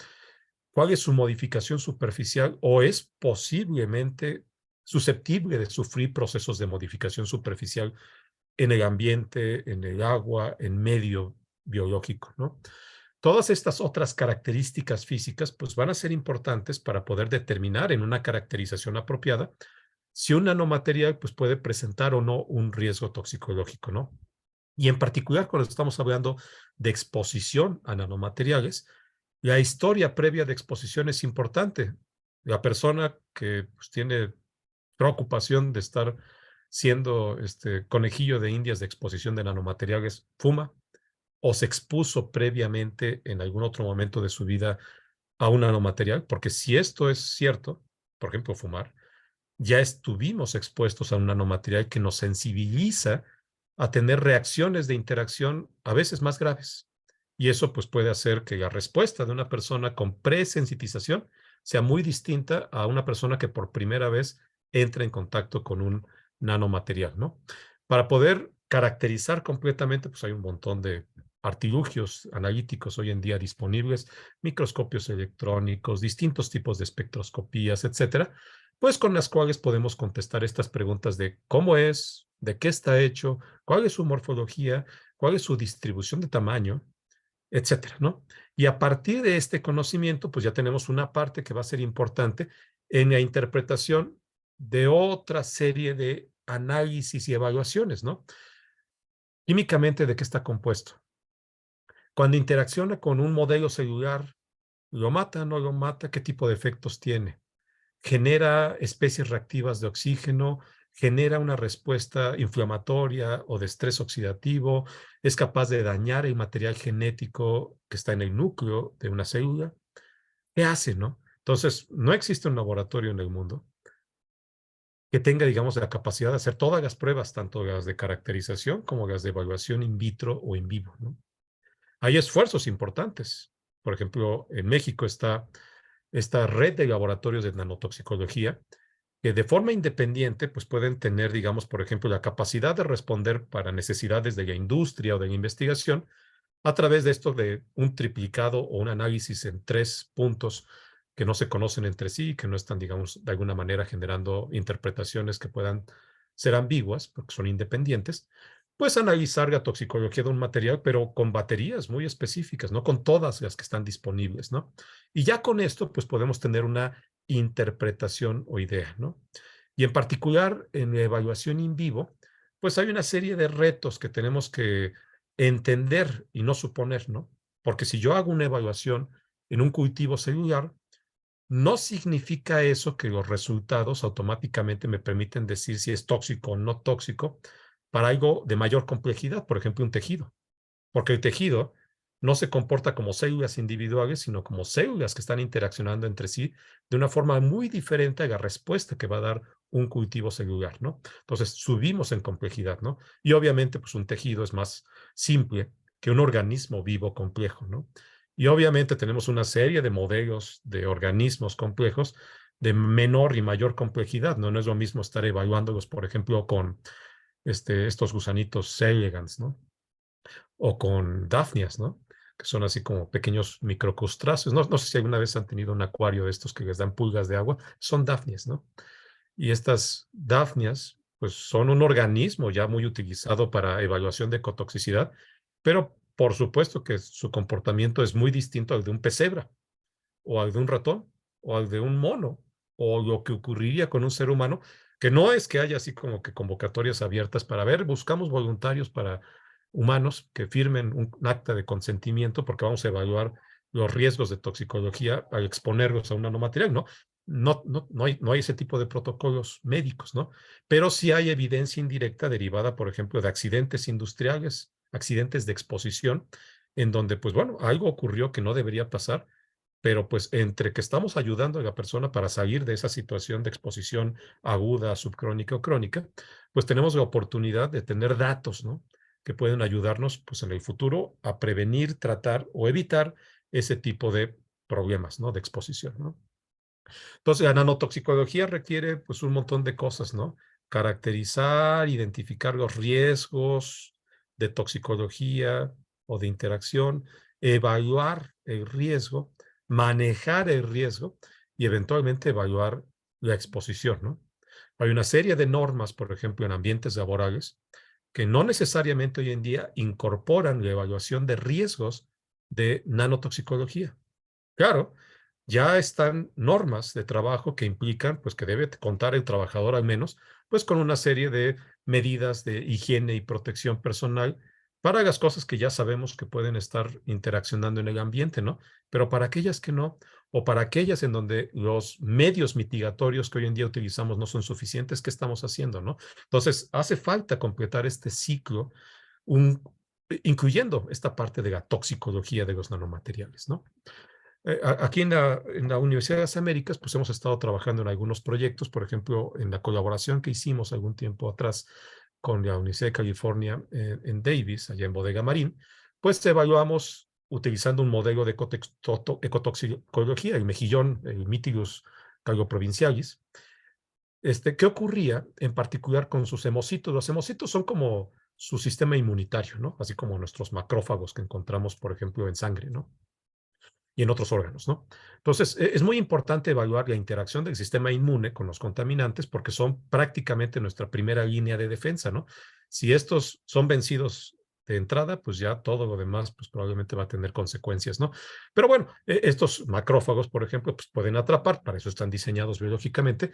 ¿Cuál es su modificación superficial o es posiblemente susceptible de sufrir procesos de modificación superficial en el ambiente, en el agua, en medio biológico, ¿no? Todas estas otras características físicas pues van a ser importantes para poder determinar en una caracterización apropiada si un nanomaterial pues puede presentar o no un riesgo toxicológico, ¿no? Y en particular cuando estamos hablando de exposición a nanomateriales, la historia previa de exposición es importante. La persona que pues, tiene preocupación de estar siendo conejillo de indias de exposición de nanomateriales, fuma o se expuso previamente en algún otro momento de su vida a un nanomaterial, porque si esto es cierto, por ejemplo, fumar, ya estuvimos expuestos a un nanomaterial que nos sensibiliza a tener reacciones de interacción a veces más graves. Y eso pues puede hacer que la respuesta de una persona con presensitización sea muy distinta a una persona que por primera vez entra en contacto con un nanomaterial, ¿no? Para poder caracterizar completamente, pues hay un montón de artilugios analíticos hoy en día disponibles, microscopios electrónicos, distintos tipos de espectroscopías, etcétera, pues con las cuales podemos contestar estas preguntas de cómo es, de qué está hecho, cuál es su morfología, cuál es su distribución de tamaño, etcétera, ¿no? Y a partir de este conocimiento, pues ya tenemos una parte que va a ser importante en la interpretación de otra serie de análisis y evaluaciones, ¿no? Químicamente, ¿de qué está compuesto? Cuando interacciona con un modelo celular, ¿lo mata, no lo mata? ¿Qué tipo de efectos tiene? Genera especies reactivas de oxígeno, genera una respuesta inflamatoria o de estrés oxidativo, es capaz de dañar el material genético que está en el núcleo de una célula. ¿Qué hace, no? Entonces, no existe un laboratorio en el mundo que tenga, digamos, la capacidad de hacer todas las pruebas, tanto las de caracterización como las de evaluación in vitro o in vivo, ¿no? Hay esfuerzos importantes. Por ejemplo, en México está esta red de laboratorios de nanotoxicología que de forma independiente pues pueden tener, digamos, por ejemplo, la capacidad de responder para necesidades de la industria o de la investigación a través de esto de un triplicado o un análisis en 3 puntos que no se conocen entre sí y que no están, digamos, de alguna manera generando interpretaciones que puedan ser ambiguas porque son independientes, pues analizar la toxicología de un material, pero con baterías muy específicas, no con todas las que están disponibles, ¿no? Y ya con esto, pues podemos tener una interpretación o idea, ¿no? Y en particular en la evaluación in vivo, pues hay una serie de retos que tenemos que entender y no suponer, ¿no? Porque si yo hago una evaluación en un cultivo celular, no significa eso que los resultados automáticamente me permiten decir si es tóxico o no tóxico para algo de mayor complejidad, por ejemplo, un tejido. Porque el tejido no se comporta como células individuales, sino como células que están interaccionando entre sí de una forma muy diferente a la respuesta que va a dar un cultivo celular, ¿no? Entonces, subimos en complejidad, ¿no? Y obviamente, pues un tejido es más simple que un organismo vivo complejo, ¿no? Y obviamente tenemos una serie de modelos de organismos complejos de menor y mayor complejidad, ¿no? No es lo mismo estar evaluándolos, por ejemplo, con estos gusanitos C. elegans, ¿no? O con dafnias, ¿no? Que son así como pequeños microcrustáceos. No sé si alguna vez han tenido un acuario de estos que les dan pulgas de agua. Son dafnias, ¿no? Y estas dafnias, pues son un organismo ya muy utilizado para evaluación de ecotoxicidad, pero por supuesto que su comportamiento es muy distinto al de un pez o al de un ratón, o al de un mono, o lo que ocurriría con un ser humano, que no es que haya así como que convocatorias abiertas para ver, buscamos voluntarios para humanos que firmen un acta de consentimiento porque vamos a evaluar los riesgos de toxicología al exponerlos a un nanomaterial, ¿no? No hay ese tipo de protocolos médicos, ¿no? Pero sí hay evidencia indirecta derivada, por ejemplo, de accidentes industriales, accidentes de exposición, en donde, pues bueno, algo ocurrió que no debería pasar, pero pues entre que estamos ayudando a la persona para salir de esa situación de exposición aguda, subcrónica o crónica, pues tenemos la oportunidad de tener datos, ¿no? Que pueden ayudarnos pues en el futuro a prevenir, tratar o evitar ese tipo de problemas, ¿no? De exposición, ¿no? Entonces, la nanotoxicología requiere pues un montón de cosas, ¿no? Caracterizar, identificar los riesgos de toxicología o de interacción, evaluar el riesgo, manejar el riesgo y eventualmente evaluar la exposición, ¿no? Hay una serie de normas, por ejemplo, en ambientes laborales, que no necesariamente hoy en día incorporan la evaluación de riesgos de nanotoxicología. Claro, ya están normas de trabajo que implican, pues, que debe contar el trabajador al menos, pues, con una serie de medidas de higiene y protección personal para las cosas que ya sabemos que pueden estar interaccionando en el ambiente, ¿no? Pero para aquellas que no, o para aquellas en donde los medios mitigatorios que hoy en día utilizamos no son suficientes, ¿qué estamos haciendo, no? Entonces, hace falta completar este ciclo, un, incluyendo esta parte de la toxicología de los nanomateriales, ¿no? Aquí en la Universidad de las Américas, pues hemos estado trabajando en algunos proyectos, por ejemplo, en la colaboración que hicimos algún tiempo atrás con la Universidad de California en Davis, allá en Bodega Marín, pues evaluamos utilizando un modelo de ecotoxicología, el mejillón, el Mytilus calgoprovincialis. ¿Qué ocurría en particular con sus hemocitos? Los hemocitos son como su sistema inmunitario, ¿no? Así como nuestros macrófagos que encontramos, por ejemplo, en sangre, ¿no? Y en otros órganos, ¿no? Entonces, es muy importante evaluar la interacción del sistema inmune con los contaminantes porque son prácticamente nuestra primera línea de defensa, ¿no? Si estos son vencidos de entrada, pues ya todo lo demás, pues probablemente va a tener consecuencias, ¿no? Pero bueno, estos macrófagos, por ejemplo, pues pueden atrapar, para eso están diseñados biológicamente,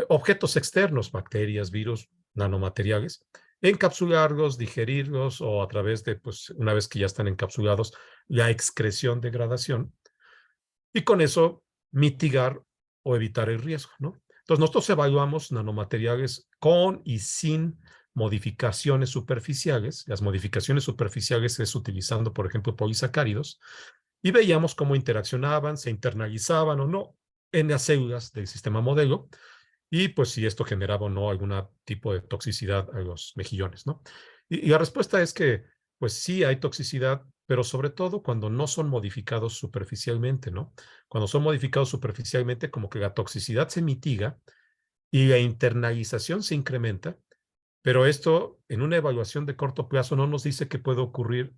objetos externos, bacterias, virus, nanomateriales, encapsularlos, digerirlos o a través de, pues, una vez que ya están encapsulados, la excreción de gradación y con eso mitigar o evitar el riesgo, ¿no? Entonces, nosotros evaluamos nanomateriales con y sin modificaciones superficiales. Las modificaciones superficiales es utilizando, por ejemplo, polisacáridos y veíamos cómo interaccionaban, se internalizaban o no en las células del sistema modelo y pues si esto generaba o no algún tipo de toxicidad a los mejillones, ¿no? Y la respuesta es que, pues sí hay toxicidad, pero sobre todo cuando no son modificados superficialmente, ¿no? Cuando son modificados superficialmente, como que la toxicidad se mitiga y la internalización se incrementa, pero esto en una evaluación de corto plazo no nos dice que puede ocurrir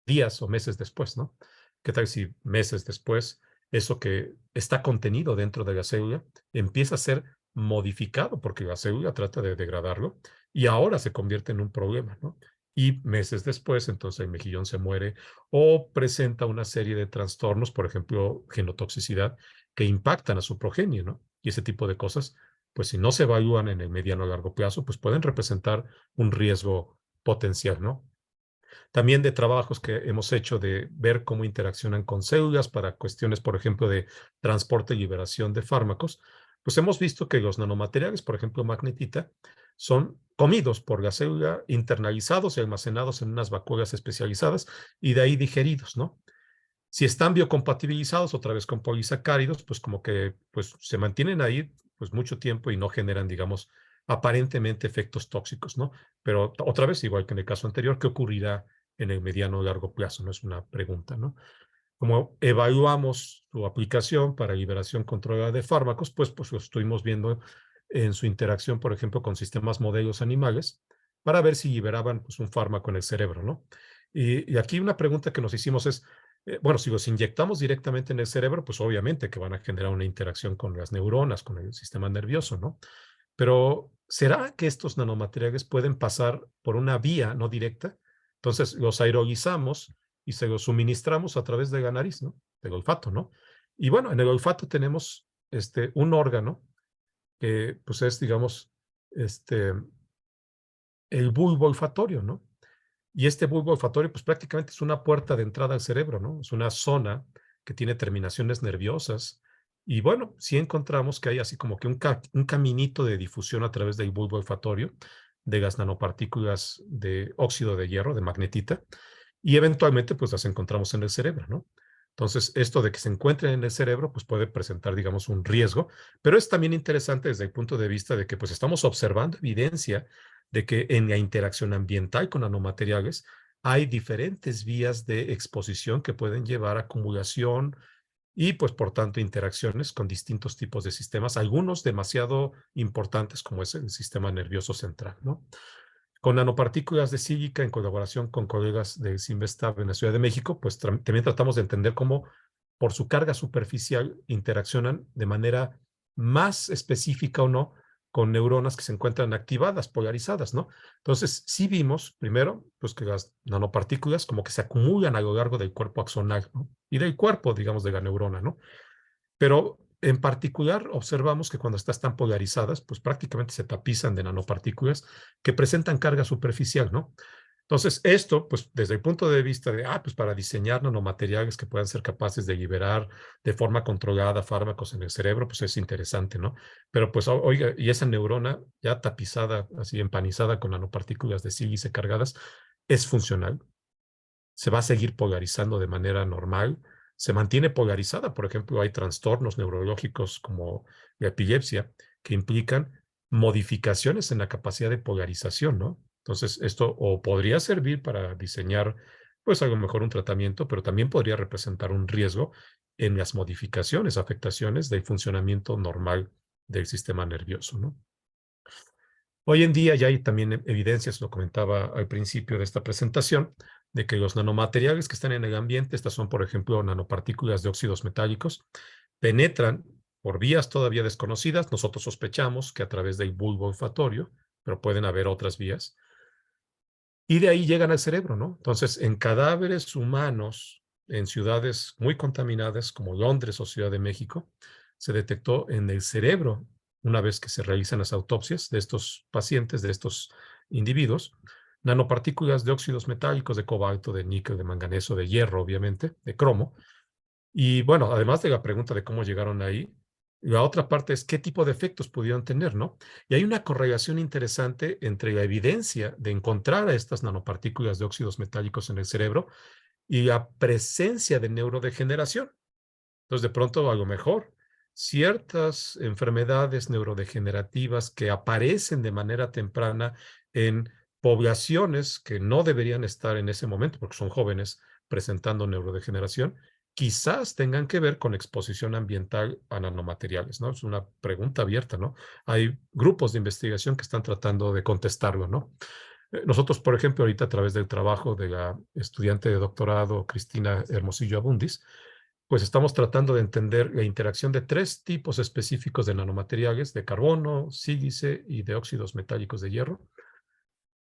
días o meses después, ¿no? ¿Qué tal si meses después eso que está contenido dentro de la célula empieza a ser modificado porque la célula trata de degradarlo y ahora se convierte en un problema, ¿no? Y meses después, entonces el mejillón se muere o presenta una serie de trastornos, por ejemplo, genotoxicidad, que impactan a su progenie, ¿no? Y ese tipo de cosas, pues si no se evalúan en el mediano o largo plazo, pues pueden representar un riesgo potencial, ¿no? También de trabajos que hemos hecho de ver cómo interaccionan con células para cuestiones, por ejemplo, de transporte y liberación de fármacos, pues hemos visto que los nanomateriales, por ejemplo, magnetita, son comidos por la célula, internalizados y almacenados en unas vacuolas especializadas y de ahí digeridos, ¿no? Si están biocompatibilizados otra vez con polisacáridos, pues como que pues, se mantienen ahí pues mucho tiempo y no generan, digamos, aparentemente efectos tóxicos, ¿no? Pero otra vez, igual que en el caso anterior, ¿qué ocurrirá en el mediano o largo plazo? No es una pregunta, ¿no? Como evaluamos su aplicación para liberación controlada de fármacos, pues lo estuvimos viendo en su interacción, por ejemplo, con sistemas modelos animales, para ver si liberaban pues, un fármaco en el cerebro, ¿no? Y aquí una pregunta que nos hicimos es, bueno, si los inyectamos directamente en el cerebro, pues obviamente que van a generar una interacción con las neuronas, con el sistema nervioso, ¿no? Pero ¿será que estos nanomateriales pueden pasar por una vía no directa? Entonces los aerolizamos y se los suministramos a través de la nariz, ¿no? Del olfato, ¿no? Y bueno, en el olfato tenemos un órgano que pues es, digamos, este, el bulbo olfatorio, ¿no? Y este bulbo olfatorio, pues prácticamente es una puerta de entrada al cerebro, ¿no? Es una zona que tiene terminaciones nerviosas. Y bueno, sí encontramos que hay así como que un caminito de difusión a través del bulbo olfatorio de las nanopartículas de óxido de hierro, de magnetita, y eventualmente pues las encontramos en el cerebro, ¿no? Entonces, esto de que se encuentren en el cerebro, pues puede presentar, digamos, un riesgo, pero es también interesante desde el punto de vista de que pues estamos observando evidencia de que en la interacción ambiental con nanomateriales hay diferentes vías de exposición que pueden llevar a acumulación y, pues, por tanto, interacciones con distintos tipos de sistemas, algunos demasiado importantes como es el sistema nervioso central, ¿no? Con nanopartículas de sílica, en colaboración con colegas de Simvestab en la Ciudad de México, pues también tratamos de entender cómo, por su carga superficial, interaccionan de manera más específica o no con neuronas que se encuentran activadas, polarizadas, ¿no? Entonces, sí vimos, primero, pues que las nanopartículas como que se acumulan a lo largo del cuerpo axonal, ¿no? Y del cuerpo, digamos, de la neurona, ¿no? Pero en particular observamos que cuando están polarizadas, pues prácticamente se tapizan de nanopartículas que presentan carga superficial, ¿no? Entonces, esto, pues desde el punto de vista de, pues para diseñar nanomateriales que puedan ser capaces de liberar de forma controlada fármacos en el cerebro, pues es interesante, ¿no? Pero pues, oiga, y esa neurona ya tapizada, así empanizada con nanopartículas de sílice cargadas, ¿es funcional? Se va a seguir polarizando de manera normal, se mantiene polarizada. Por ejemplo, hay trastornos neurológicos como la epilepsia que implican modificaciones en la capacidad de polarización, ¿no? Entonces, esto o podría servir para diseñar, pues a lo mejor un tratamiento, pero también podría representar un riesgo en las modificaciones, afectaciones del funcionamiento normal del sistema nervioso, ¿no? Hoy en día ya hay también evidencias, lo comentaba al principio de esta presentación, de que los nanomateriales que están en el ambiente, estas son, por ejemplo, nanopartículas de óxidos metálicos, penetran por vías todavía desconocidas. Nosotros sospechamos que a través del bulbo olfatorio, pero pueden haber otras vías, y de ahí llegan al cerebro, ¿no? Entonces, en cadáveres humanos en ciudades muy contaminadas como Londres o Ciudad de México, se detectó en el cerebro, una vez que se realizan las autopsias de estos pacientes, de estos individuos, nanopartículas de óxidos metálicos, de cobalto, de níquel, de manganeso, de hierro, obviamente, de cromo. Y bueno, además de la pregunta de cómo llegaron ahí, la otra parte es qué tipo de efectos pudieron tener, ¿no? Y hay una correlación interesante entre la evidencia de encontrar a estas nanopartículas de óxidos metálicos en el cerebro y la presencia de neurodegeneración. Entonces, de pronto, a lo mejor, ciertas enfermedades neurodegenerativas que aparecen de manera temprana en poblaciones que no deberían estar en ese momento, porque son jóvenes presentando neurodegeneración, quizás tengan que ver con exposición ambiental a nanomateriales, ¿no? Es una pregunta abierta, ¿no? Hay grupos de investigación que están tratando de contestarlo, ¿no? Nosotros, por ejemplo, ahorita a través del trabajo de la estudiante de doctorado Cristina Hermosillo Abundis, pues estamos tratando de entender la interacción de tres tipos específicos de nanomateriales, de carbono, sílice y de óxidos metálicos de hierro,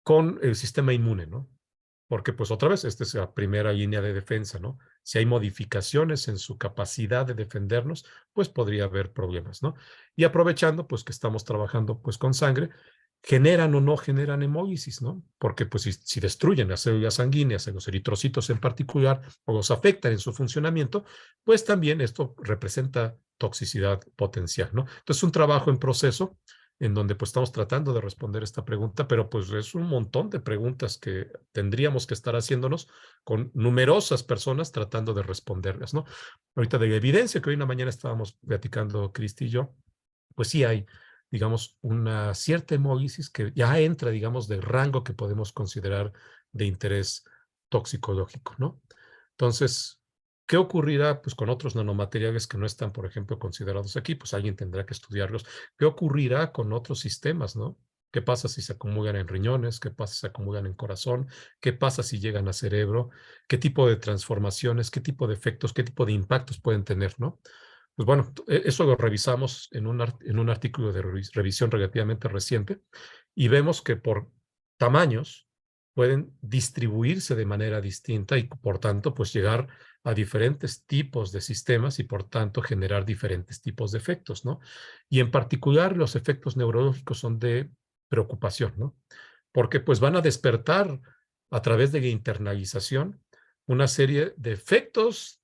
con el sistema inmune, ¿no? Porque, pues otra vez, esta es la primera línea de defensa, ¿no? Si hay modificaciones en su capacidad de defendernos, pues podría haber problemas, ¿no? Y aprovechando, pues que estamos trabajando, pues con sangre, generan o no generan hemólisis, ¿no? Porque, pues si destruyen las células sanguíneas, los eritrocitos en particular, o los afectan en su funcionamiento, pues también esto representa toxicidad potencial, ¿no? Entonces, un trabajo en proceso en donde pues estamos tratando de responder esta pregunta, pero pues es un montón de preguntas que tendríamos que estar haciéndonos con numerosas personas tratando de responderlas, ¿no? Ahorita de la evidencia que hoy en la mañana estábamos platicando Cristi y yo, pues sí hay, digamos, una cierta hemólisis que ya entra, digamos, del rango que podemos considerar de interés toxicológico, ¿no? Entonces, ¿qué ocurrirá pues, con otros nanomateriales que no están, por ejemplo, considerados aquí? Pues alguien tendrá que estudiarlos. ¿Qué ocurrirá con otros sistemas, no? ¿Qué pasa si se acumulan en riñones? ¿Qué pasa si se acumulan en corazón? ¿Qué pasa si llegan a cerebro? ¿Qué tipo de transformaciones? ¿Qué tipo de efectos? ¿Qué tipo de impactos pueden tener, no? Pues bueno, eso lo revisamos en un artículo de revisión relativamente reciente y vemos que por tamaños pueden distribuirse de manera distinta y por tanto pues llegar a diferentes tipos de sistemas y por tanto generar diferentes tipos de efectos, ¿no? Y en particular los efectos neurológicos son de preocupación, ¿no? Porque pues van a despertar a través de la internalización una serie de efectos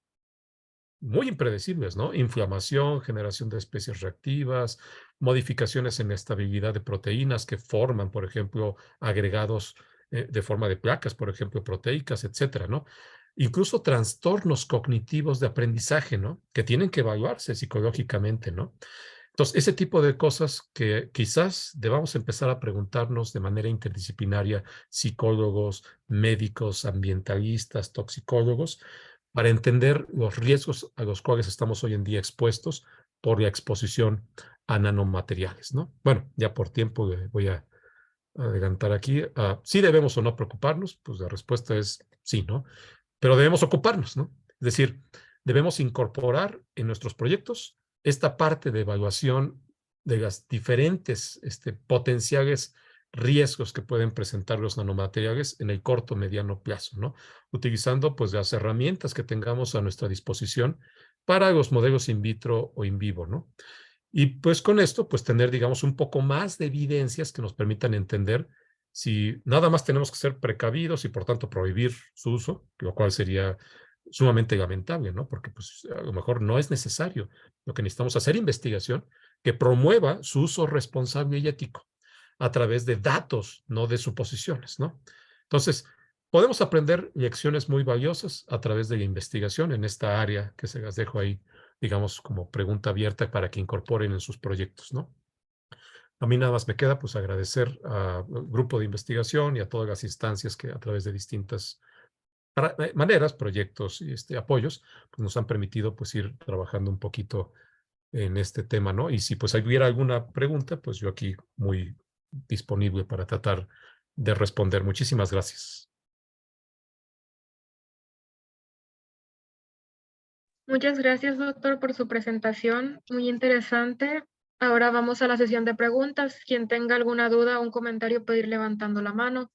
muy impredecibles, ¿no? Inflamación, generación de especies reactivas, modificaciones en la estabilidad de proteínas que forman, por ejemplo, agregados de forma de placas, por ejemplo, proteicas, etcétera, ¿no? Incluso trastornos cognitivos de aprendizaje, ¿no? Que tienen que evaluarse psicológicamente, ¿no? Entonces, ese tipo de cosas que quizás debamos empezar a preguntarnos de manera interdisciplinaria, psicólogos, médicos, ambientalistas, toxicólogos, para entender los riesgos a los cuales estamos hoy en día expuestos por la exposición a nanomateriales, ¿no? Bueno, ya por tiempo voy a adelantar aquí. ¿Sí debemos o no preocuparnos? Pues la respuesta es sí, ¿no? Pero debemos ocuparnos, ¿no? Es decir, debemos incorporar en nuestros proyectos esta parte de evaluación de las diferentes potenciales riesgos que pueden presentar los nanomateriales en el corto mediano plazo, ¿no? Utilizando pues las herramientas que tengamos a nuestra disposición para los modelos in vitro o in vivo, ¿no? Y pues con esto, pues tener, digamos, un poco más de evidencias que nos permitan entender si nada más tenemos que ser precavidos y por tanto prohibir su uso, lo cual sería sumamente lamentable, ¿no? Porque pues a lo mejor no es necesario. Lo que necesitamos es hacer investigación que promueva su uso responsable y ético a través de datos, no de suposiciones, ¿no? Entonces, podemos aprender lecciones muy valiosas a través de la investigación en esta área que se las dejo ahí, digamos, como pregunta abierta para que incorporen en sus proyectos, ¿no? A mí nada más me queda pues agradecer al grupo de investigación y a todas las instancias que a través de distintas maneras, proyectos y apoyos, pues nos han permitido pues ir trabajando un poquito en este tema, ¿no? Y si pues hubiera alguna pregunta, pues yo aquí muy disponible para tratar de responder. Muchísimas gracias. Muchas gracias, doctor, por su presentación. Muy interesante. Ahora vamos a la sesión de preguntas. Quien tenga alguna duda o un comentario puede ir levantando la mano.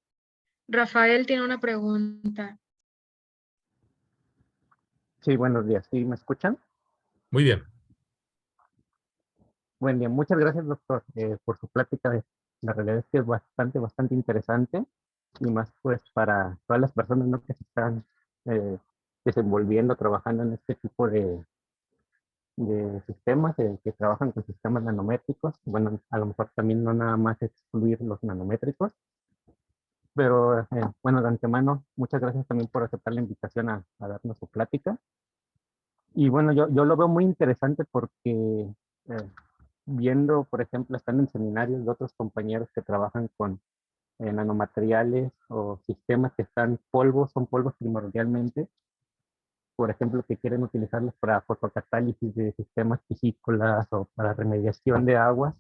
Rafael tiene una pregunta. Sí, buenos días. ¿Sí me escuchan? Muy bien. Buen día. Muchas gracias, doctor, por su plática. La realidad es que es bastante interesante y más pues para todas las personas, ¿no?, que se están eh, desenvolviendo, trabajando en este tipo de sistemas, que trabajan con sistemas nanométricos. Bueno, a lo mejor también no nada más excluir los nanométricos, pero bueno, de antemano, muchas gracias también por aceptar la invitación a darnos su plática. Y bueno, yo lo veo muy interesante porque viendo, por ejemplo, estando en seminarios de otros compañeros que trabajan con nanomateriales o sistemas que están polvos, son polvos primordialmente, por ejemplo, que quieren utilizarlos para fotocatálisis de sistemas piscícolas o para remediación de aguas,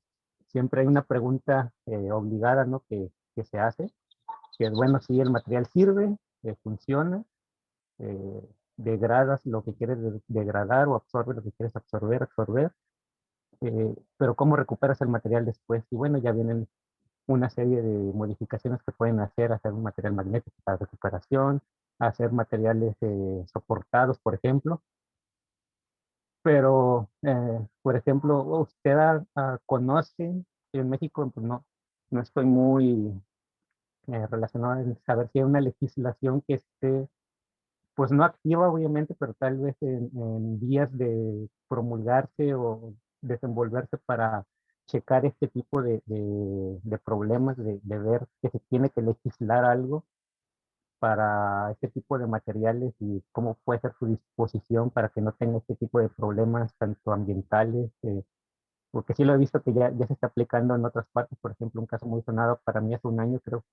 siempre hay una pregunta obligada, ¿no? Que se hace, que es, bueno, si el material sirve, funciona, eh, degradas lo que quieres degradar o absorbe lo que quieres absorber, pero ¿cómo recuperas el material después? Y bueno, ya vienen una serie de modificaciones que pueden hacer un material magnético para recuperación, hacer materiales soportados, por ejemplo. Pero, por ejemplo, usted conoce, en México pues no estoy muy relacionado en saber si hay una legislación que esté, pues no activa obviamente, pero tal vez en vías de promulgarse o desenvolverse para checar este tipo de problemas, de ver que se tiene que legislar algo para este tipo de materiales y cómo puede ser su disposición para que no tenga este tipo de problemas tanto ambientales, porque sí lo he visto que ya se está aplicando en otras partes. Por ejemplo, un caso muy sonado para mí hace un año, creo,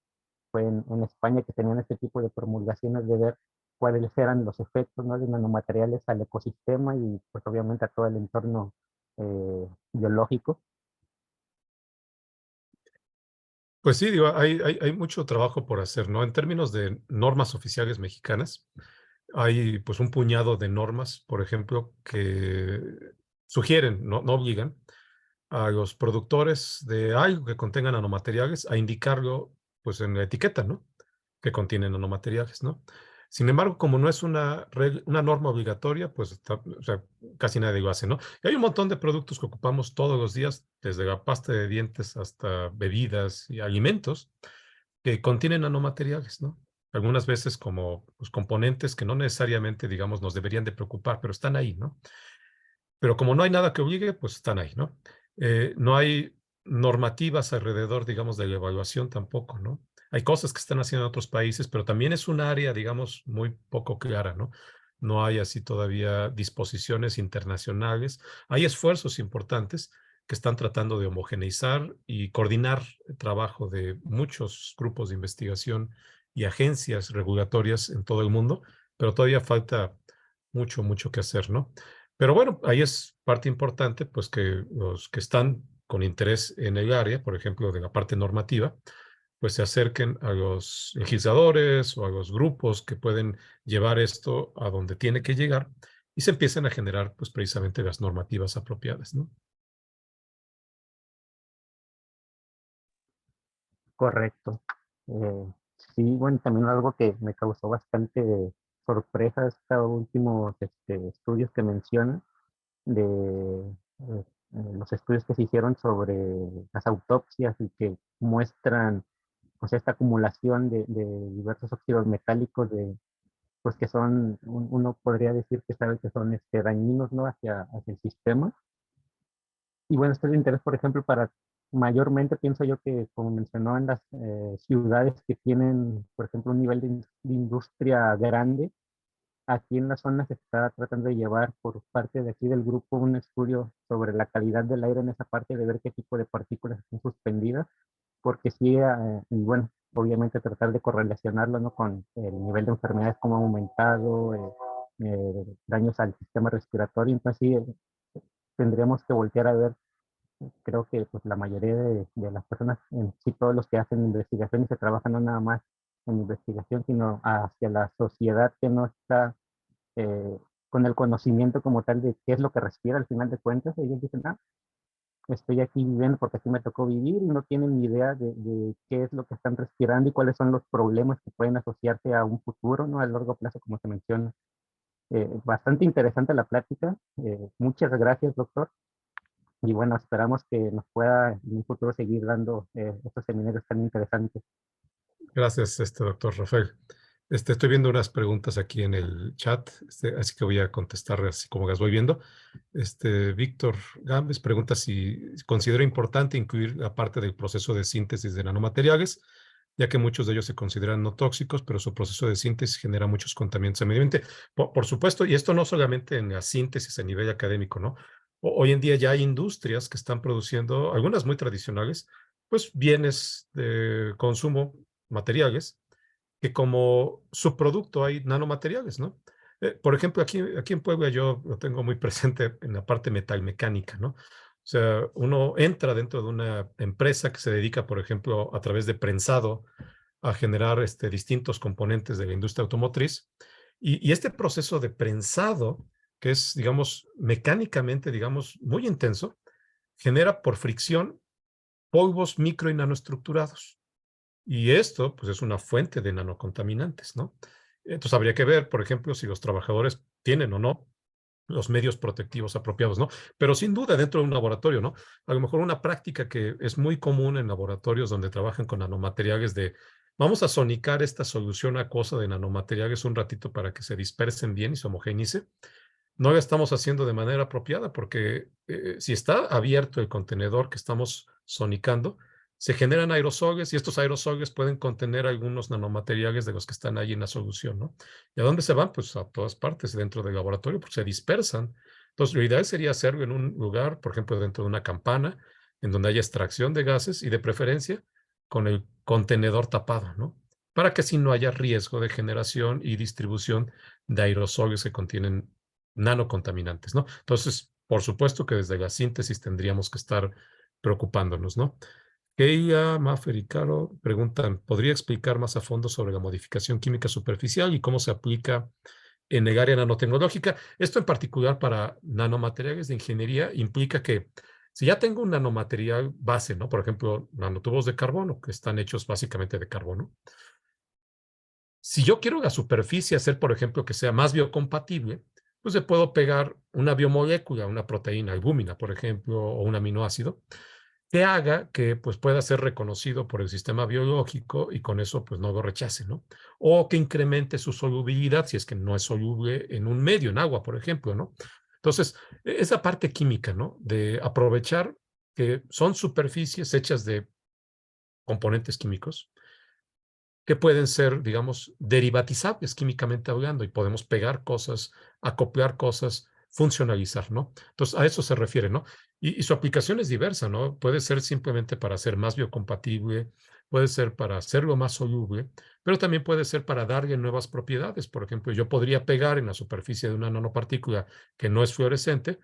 fue en España, que tenían este tipo de promulgaciones de ver cuáles eran los efectos, ¿no? De nanomateriales al ecosistema y pues obviamente a todo el entorno biológico. Pues sí, digo, hay mucho trabajo por hacer, ¿no? En términos de normas oficiales mexicanas, hay pues un puñado de normas, por ejemplo, que sugieren, no obligan, a los productores de algo que contenga nanomateriales a indicarlo pues en la etiqueta, ¿no? Que contiene nanomateriales, ¿no? Sin embargo, como no es una norma obligatoria, pues o sea, casi nadie lo hace, ¿no? Y hay un montón de productos que ocupamos todos los días, desde la pasta de dientes hasta bebidas y alimentos, que contienen nanomateriales, ¿no? Algunas veces como pues, componentes que no necesariamente, digamos, nos deberían de preocupar, pero están ahí, ¿no? Pero como no hay nada que obligue, pues están ahí, ¿no? No hay normativas alrededor, digamos, de la evaluación tampoco, ¿no? Hay cosas que están haciendo en otros países, pero también es un área, digamos, muy poco clara, ¿no? No hay así todavía disposiciones internacionales. Hay esfuerzos importantes que están tratando de homogeneizar y coordinar el trabajo de muchos grupos de investigación y agencias regulatorias en todo el mundo, pero todavía falta mucho que hacer, ¿no? Pero bueno, ahí es parte importante, pues que los que están con interés en el área, por ejemplo, de la parte normativa, pues se acerquen a los legisladores o a los grupos que pueden llevar esto a donde tiene que llegar y se empiecen a generar, pues precisamente las normativas apropiadas, ¿no? Correcto. Sí, bueno, también algo que me causó bastante sorpresa estos últimos estudios que menciona de los estudios que se hicieron sobre las autopsias y que muestran pues esta acumulación de diversos óxidos metálicos pues que son, uno podría decir que sabe que son dañinos, ¿no? Hacia el sistema. Y bueno, esto es de interés, por ejemplo, para mayormente pienso yo que, como mencionó, en las ciudades que tienen, por ejemplo, un nivel de industria grande. Aquí en la zona se está tratando de llevar por parte de aquí del grupo un estudio sobre la calidad del aire en esa parte, de ver qué tipo de partículas están suspendidas, porque sí, y bueno, obviamente tratar de correlacionarlo, ¿no? Con el nivel de enfermedades como ha aumentado, daños al sistema respiratorio. Entonces sí, tendríamos que voltear a ver. Creo que pues, la mayoría de las personas, en sí todos los que hacen investigación y se trabajan no nada más en investigación, sino hacia la sociedad que no está eh, con el conocimiento como tal de qué es lo que respira al final de cuentas. Ellos dicen, estoy aquí viviendo porque aquí me tocó vivir, y no tienen ni idea de qué es lo que están respirando y cuáles son los problemas que pueden asociarse a un futuro, ¿no? A largo plazo, como se menciona. Bastante interesante la plática. Muchas gracias, doctor. Y bueno, esperamos que nos pueda en un futuro seguir dando estos seminarios tan interesantes. Gracias, doctor Rafael. Estoy viendo unas preguntas aquí en el chat, así que voy a contestar así como las voy viendo. Víctor Gámez pregunta si considera importante incluir la parte del proceso de síntesis de nanomateriales. ya que muchos de ellos se consideran no tóxicos, pero su proceso de síntesis genera muchos contaminantes al medio ambiente. Por supuesto, y esto no solamente en la síntesis a nivel académico, ¿no? Hoy en día ya hay industrias que están produciendo, algunas muy tradicionales, pues bienes de consumo materiales, que como subproducto hay nanomateriales, ¿no? Por ejemplo, aquí en Puebla yo lo tengo muy presente en la parte metalmecánica, ¿no? O sea, uno entra dentro de una empresa que se dedica, por ejemplo, a través de prensado, a generar distintos componentes de la industria automotriz. Y este proceso de prensado, que es, digamos, mecánicamente, digamos, muy intenso, genera por fricción polvos micro y nanoestructurados. Y esto, pues, es una fuente de nanocontaminantes, ¿no? Entonces, habría que ver, por ejemplo, si los trabajadores tienen o no los medios protectivos apropiados, ¿no? Pero sin duda, dentro de un laboratorio, ¿no? A lo mejor una práctica que es muy común en laboratorios donde trabajan con nanomateriales de, vamos a sonicar esta solución acuosa de nanomateriales un ratito para que se dispersen bien y se homogeneice. No lo estamos haciendo de manera apropiada porque si está abierto el contenedor que estamos sonicando, se generan aerosoles y estos aerosoles pueden contener algunos nanomateriales de los que están ahí en la solución, ¿no? ¿Y a dónde se van? Pues a todas partes dentro del laboratorio, porque se dispersan. Entonces, lo ideal sería hacerlo en un lugar, por ejemplo, dentro de una campana, en donde haya extracción de gases y de preferencia con el contenedor tapado, ¿no? Para que así no haya riesgo de generación y distribución de aerosoles que contienen nanocontaminantes, ¿no? Entonces, por supuesto que desde la síntesis tendríamos que estar preocupándonos, ¿no? Keia, Maffer y Caro preguntan, ¿podría explicar más a fondo sobre la modificación química superficial y cómo se aplica en el área nanotecnológica? Esto en particular para nanomateriales de ingeniería implica que si ya tengo un nanomaterial base, ¿no? Por ejemplo, nanotubos de carbono, que están hechos básicamente de carbono. Si yo quiero la superficie hacer, por ejemplo, que sea más biocompatible, pues le puedo pegar una biomolécula, una proteína, albúmina, por ejemplo, o un aminoácido, que haga que pues, pueda ser reconocido por el sistema biológico y con eso pues no lo rechace, ¿no? O que incremente su solubilidad si es que no es soluble en un medio, en agua, por ejemplo, ¿no? Entonces, esa parte química, ¿no? De aprovechar que son superficies hechas de componentes químicos que pueden ser, digamos, derivatizables químicamente hablando y podemos pegar cosas, acoplar cosas, funcionalizar, ¿no? Entonces, a eso se refiere, ¿no? Y su aplicación es diversa, ¿no? Puede ser simplemente para hacer más biocompatible, puede ser para hacerlo más soluble, pero también puede ser para darle nuevas propiedades. Por ejemplo, yo podría pegar en la superficie de una nanopartícula que no es fluorescente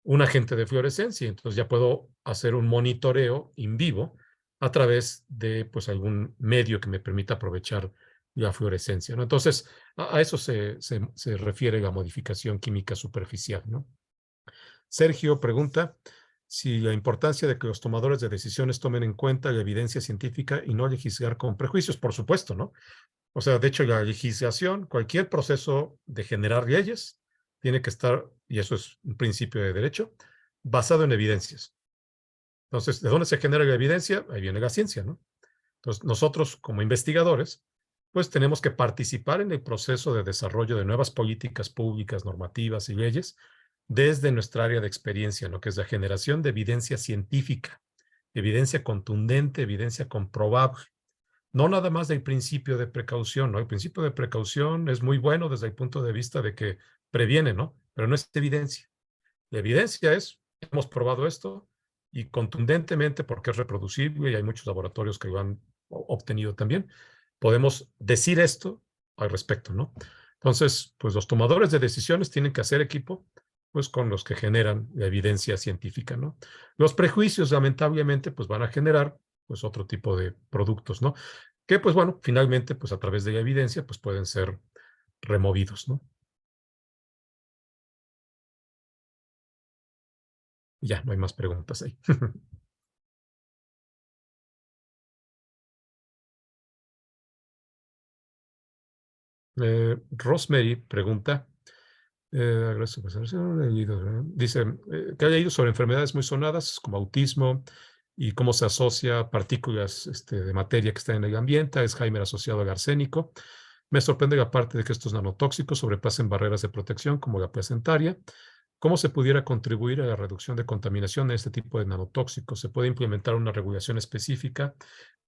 un agente de fluorescencia. Entonces ya puedo hacer un monitoreo in vivo a través de pues, algún medio que me permita aprovechar la fluorescencia, ¿no? Entonces, a eso se refiere la modificación química superficial, ¿no? Sergio pregunta si la importancia de que los tomadores de decisiones tomen en cuenta la evidencia científica y no legislar con prejuicios, por supuesto, ¿no? O sea, de hecho, la legislación, cualquier proceso de generar leyes, tiene que estar, y eso es un principio de derecho, basado en evidencias. Entonces, ¿de dónde se genera la evidencia? Ahí viene la ciencia, ¿no? Entonces, nosotros como investigadores, pues tenemos que participar en el proceso de desarrollo de nuevas políticas públicas, normativas y leyes desde nuestra área de experiencia, ¿no? Que es la generación de evidencia científica, evidencia contundente, evidencia comprobable. No nada más del principio de precaución, ¿no? El principio de precaución es muy bueno desde el punto de vista de que previene, ¿no? Pero no es evidencia. La evidencia es, hemos probado esto y contundentemente, porque es reproducible y hay muchos laboratorios que lo han obtenido también, podemos decir esto al respecto, ¿no? Entonces, pues los tomadores de decisiones tienen que hacer equipo, pues con los que generan la evidencia científica, ¿no? Los prejuicios, lamentablemente, pues van a generar, pues otro tipo de productos, ¿no? Que, pues bueno, finalmente, pues a través de la evidencia, pues pueden ser removidos, ¿no? Ya, no hay más preguntas ahí. Rosemary pregunta, dice que haya ido sobre enfermedades muy sonadas como autismo y cómo se asocia a partículas de materia que están en el ambiente, Alzheimer asociado al arsénico. Me sorprende la parte de que estos nanotóxicos sobrepasen barreras de protección como la placentaria. ¿Cómo se pudiera contribuir a la reducción de contaminación de este tipo de nanotóxicos? ¿Se puede implementar una regulación específica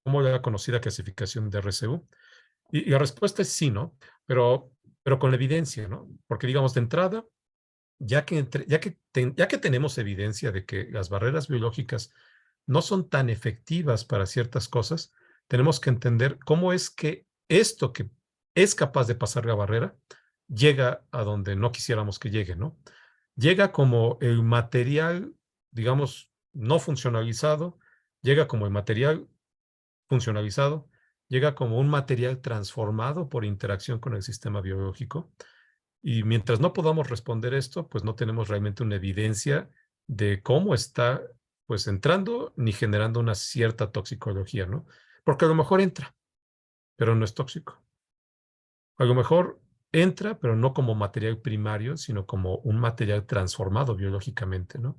como la conocida clasificación de RSU. Y la respuesta es sí, ¿no? Pero con evidencia, ¿no? Porque digamos, de entrada, ya que tenemos evidencia de que las barreras biológicas no son tan efectivas para ciertas cosas, tenemos que entender cómo es que esto que es capaz de pasar la barrera llega a donde no quisiéramos que llegue, ¿no? Llega como el material, digamos, no funcionalizado, llega como el material funcionalizado, llega como un material transformado por interacción con el sistema biológico. Y mientras no podamos responder esto, pues no tenemos realmente una evidencia de cómo está pues entrando ni generando una cierta toxicología, ¿no? Porque a lo mejor entra, pero no es tóxico. A lo mejor entra, pero no como material primario, sino como un material transformado biológicamente, ¿no?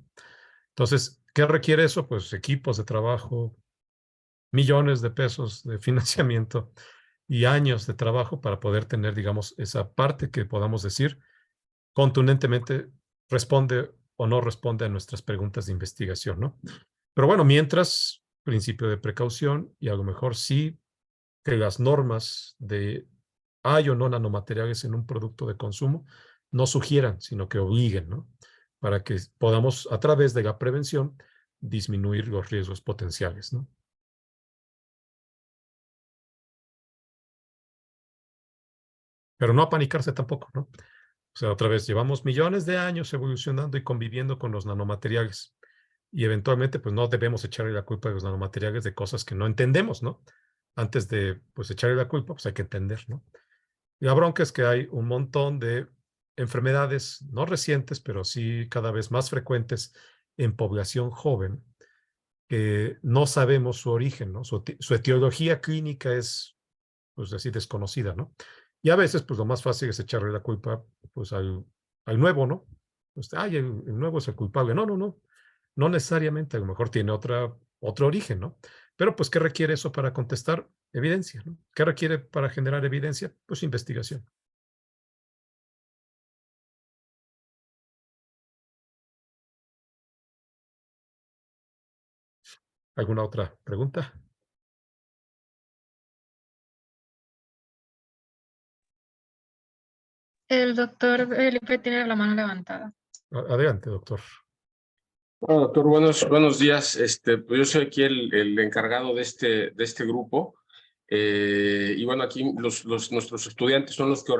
Entonces, ¿qué requiere eso? Pues equipos de trabajo, millones de pesos de financiamiento y años de trabajo para poder tener, digamos, esa parte que podamos decir contundentemente responde o no responde a nuestras preguntas de investigación, ¿no? Pero bueno, mientras, principio de precaución y a lo mejor sí que las normas de hay o no nanomateriales en un producto de consumo no sugieran, sino que obliguen, ¿no? Para que podamos, a través de la prevención, disminuir los riesgos potenciales, ¿no? Pero no apanicarse tampoco, ¿no? O sea, otra vez, llevamos millones de años evolucionando y conviviendo con los nanomateriales. Y eventualmente, pues no debemos echarle la culpa a los nanomateriales de cosas que no entendemos, ¿no? Antes de, pues, echarle la culpa, pues hay que entender, ¿no? Y la bronca es que hay un montón de enfermedades, no recientes, pero sí cada vez más frecuentes en población joven, que no sabemos su origen, ¿no? Su etiología clínica es, pues así, desconocida, ¿no? Y a veces, pues lo más fácil es echarle la culpa, pues al nuevo, ¿no? Pues, ay, el nuevo es el culpable. No, no, no. No necesariamente, a lo mejor tiene otro origen, ¿no? Pero, pues, ¿qué requiere eso para contestar? Evidencia, ¿no? ¿Qué requiere para generar evidencia? Pues investigación. ¿Alguna otra pregunta? El doctor Felipe tiene la mano levantada. Adelante, doctor. Bueno, doctor, buenos días. Pues yo soy aquí el encargado de este grupo. Y bueno, aquí nuestros estudiantes son los que